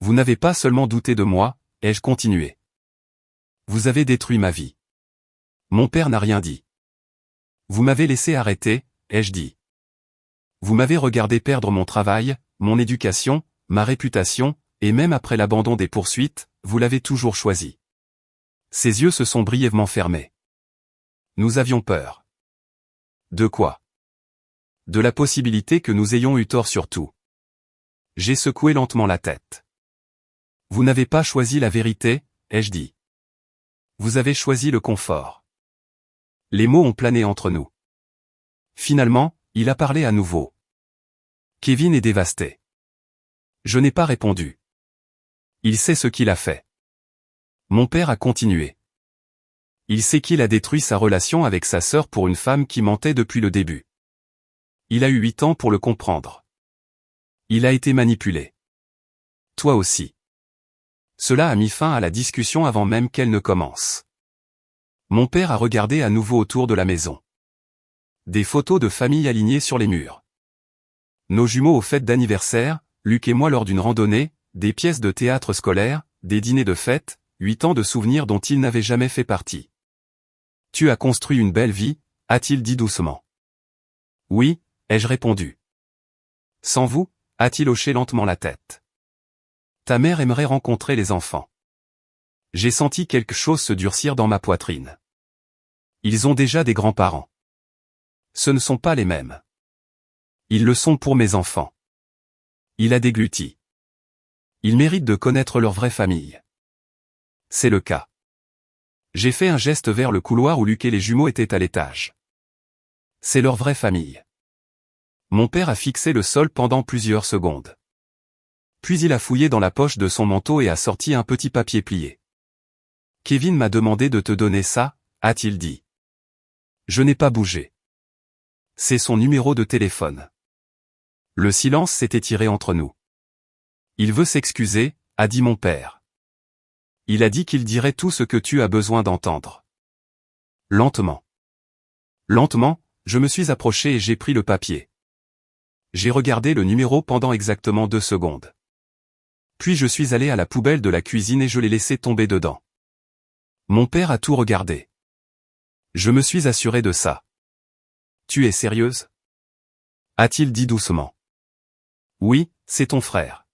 Vous n'avez pas seulement douté de moi, ai-je continué. Vous avez détruit ma vie. Mon père n'a rien dit. Vous m'avez laissé arrêter, ai-je dit. Vous m'avez regardé perdre mon travail, mon éducation, ma réputation, et même après l'abandon des poursuites, vous l'avez toujours choisi. Ses yeux se sont brièvement fermés. Nous avions peur. De quoi? De la possibilité que nous ayons eu tort sur tout. J'ai secoué lentement la tête. Vous n'avez pas choisi la vérité, ai-je dit. Vous avez choisi le confort. Les mots ont plané entre nous. Finalement, il a parlé à nouveau. Kevin est dévasté. Je n'ai pas répondu. Il sait ce qu'il a fait. Mon père a continué. Il sait qu'il a détruit sa relation avec sa sœur pour une femme qui mentait depuis le début. Il a eu 8 ans pour le comprendre. Il a été manipulé. Toi aussi. Cela a mis fin à la discussion avant même qu'elle ne commence. Mon père a regardé à nouveau autour de la maison. Des photos de famille alignées sur les murs. Nos jumeaux aux fêtes d'anniversaire, Luc et moi lors d'une randonnée, des pièces de théâtre scolaire, des dîners de fête, 8 ans de souvenirs dont il n'avait jamais fait partie. Tu as construit une belle vie, a-t-il dit doucement. Oui, ai-je répondu. Sans vous, a-t-il hoché lentement la tête. Ta mère aimerait rencontrer les enfants. J'ai senti quelque chose se durcir dans ma poitrine. Ils ont déjà des grands-parents. Ce ne sont pas les mêmes. Ils le sont pour mes enfants. Il a dégluti. Ils méritent de connaître leur vraie famille. C'est le cas. J'ai fait un geste vers le couloir où Luc et les jumeaux étaient à l'étage. C'est leur vraie famille. Mon père a fixé le sol pendant plusieurs secondes. Puis il a fouillé dans la poche de son manteau et a sorti un petit papier plié. Kevin m'a demandé de te donner ça, a-t-il dit. Je n'ai pas bougé. C'est son numéro de téléphone. Le silence s'est étiré entre nous. Il veut s'excuser, a dit mon père. Il a dit qu'il dirait tout ce que tu as besoin d'entendre. Lentement. Lentement, je me suis approché et j'ai pris le papier. J'ai regardé le numéro pendant exactement 2 secondes. Puis je suis allé à la poubelle de la cuisine et je l'ai laissé tomber dedans. Mon père a tout regardé. Je me suis assuré de ça. Tu es sérieuse? A-t-il dit doucement. Oui, c'est ton frère.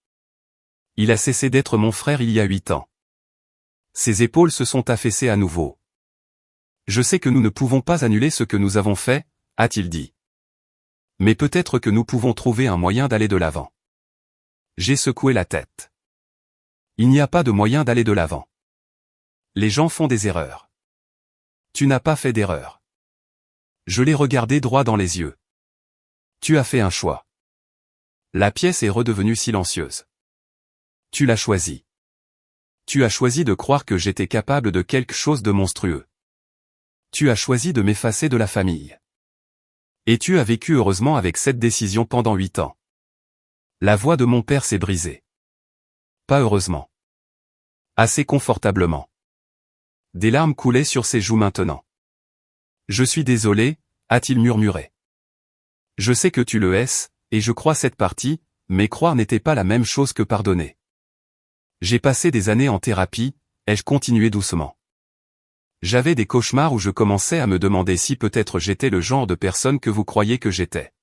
Il a cessé d'être mon frère il y a 8 ans. Ses épaules se sont affaissées à nouveau. Je sais que nous ne pouvons pas annuler ce que nous avons fait, a-t-il dit. Mais peut-être que nous pouvons trouver un moyen d'aller de l'avant. J'ai secoué la tête. Il n'y a pas de moyen d'aller de l'avant. Les gens font des erreurs. Tu n'as pas fait d'erreur. Je l'ai regardé droit dans les yeux. Tu as fait un choix. La pièce est redevenue silencieuse. Tu l'as choisi. Tu as choisi de croire que j'étais capable de quelque chose de monstrueux. Tu as choisi de m'effacer de la famille. Et tu as vécu heureusement avec cette décision pendant 8 ans. La voix de mon père s'est brisée. Pas heureusement. Assez confortablement. Des larmes coulaient sur ses joues maintenant. Je suis désolé, a-t-il murmuré. Je sais que tu le hais, et je crois cette partie, mais croire n'était pas la même chose que pardonner. J'ai passé des années en thérapie, ai-je continué doucement. J'avais des cauchemars où je commençais à me demander si peut-être j'étais le genre de personne que vous croyez que j'étais.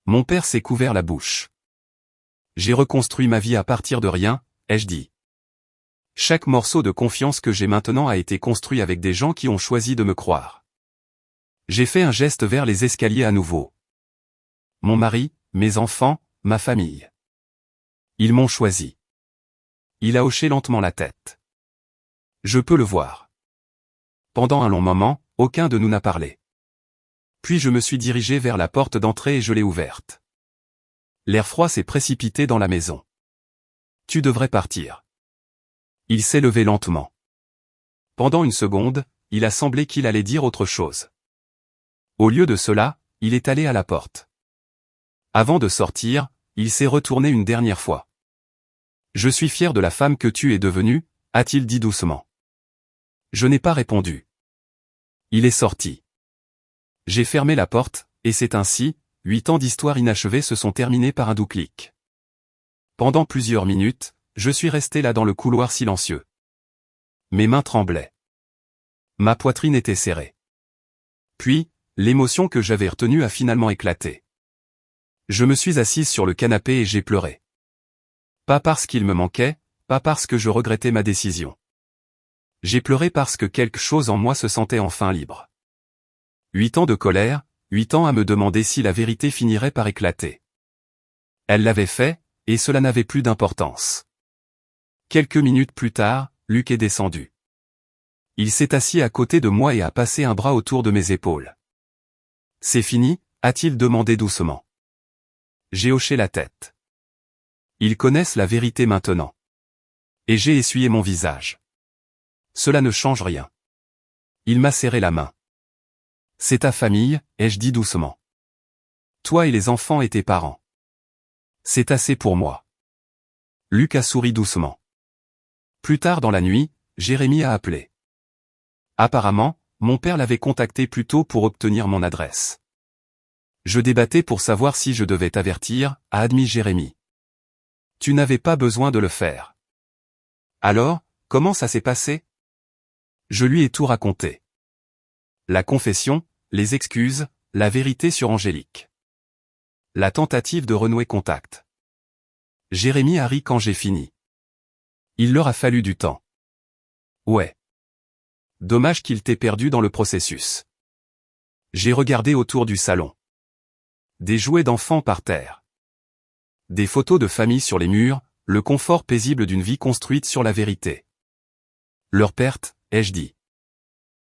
Mon père s'est couvert la bouche. J'ai reconstruit ma vie à partir de rien, ai-je dit. Chaque morceau de confiance que j'ai maintenant a été construit avec des gens qui ont choisi de me croire. J'ai fait un geste vers les escaliers à nouveau. Mon mari, mes enfants, ma famille. Ils m'ont choisi. Il a hoché lentement la tête. Je peux le voir. Pendant un long moment, aucun de nous n'a parlé. Puis je me suis dirigé vers la porte d'entrée et je l'ai ouverte. L'air froid s'est précipité dans la maison. Tu devrais partir. Il s'est levé lentement. Pendant une seconde, il a semblé qu'il allait dire autre chose. Au lieu de cela, il est allé à la porte. Avant de sortir, il s'est retourné une dernière fois. Je suis fier de la femme que tu es devenue, a-t-il dit doucement. Je n'ai pas répondu. Il est sorti. J'ai fermé la porte, et c'est ainsi, 8 ans d'histoire inachevée se sont terminés par un doux clic. Pendant plusieurs minutes, je suis resté là dans le couloir silencieux. Mes mains tremblaient. Ma poitrine était serrée. Puis, l'émotion que j'avais retenue a finalement éclaté. Je me suis assise sur le canapé et j'ai pleuré. Pas parce qu'il me manquait, pas parce que je regrettais ma décision. J'ai pleuré parce que quelque chose en moi se sentait enfin libre. 8 ans de colère, 8 ans à me demander si la vérité finirait par éclater. Elle l'avait fait, et cela n'avait plus d'importance. Quelques minutes plus tard, Luc est descendu. Il s'est assis à côté de moi et a passé un bras autour de mes épaules. C'est fini, a-t-il demandé doucement. J'ai hoché la tête. Ils connaissent la vérité maintenant. Et j'ai essuyé mon visage. Cela ne change rien. Il m'a serré la main. C'est ta famille, ai-je dit doucement. Toi et les enfants et tes parents. C'est assez pour moi. Luc a souri doucement. Plus tard dans la nuit, Jérémie a appelé. Apparemment, mon père l'avait contacté plus tôt pour obtenir mon adresse. Je débattais pour savoir si je devais t'avertir, a admis Jérémie. Tu n'avais pas besoin de le faire. Alors, comment ça s'est passé? Je lui ai tout raconté. La confession, les excuses, la vérité sur Angélique. La tentative de renouer contact. Jérémie a ri quand j'ai fini. Il leur a fallu du temps. Ouais. Dommage qu'il t'ait perdu dans le processus. J'ai regardé autour du salon. Des jouets d'enfants par terre. Des photos de famille sur les murs, le confort paisible d'une vie construite sur la vérité. Leur perte, ai-je dit.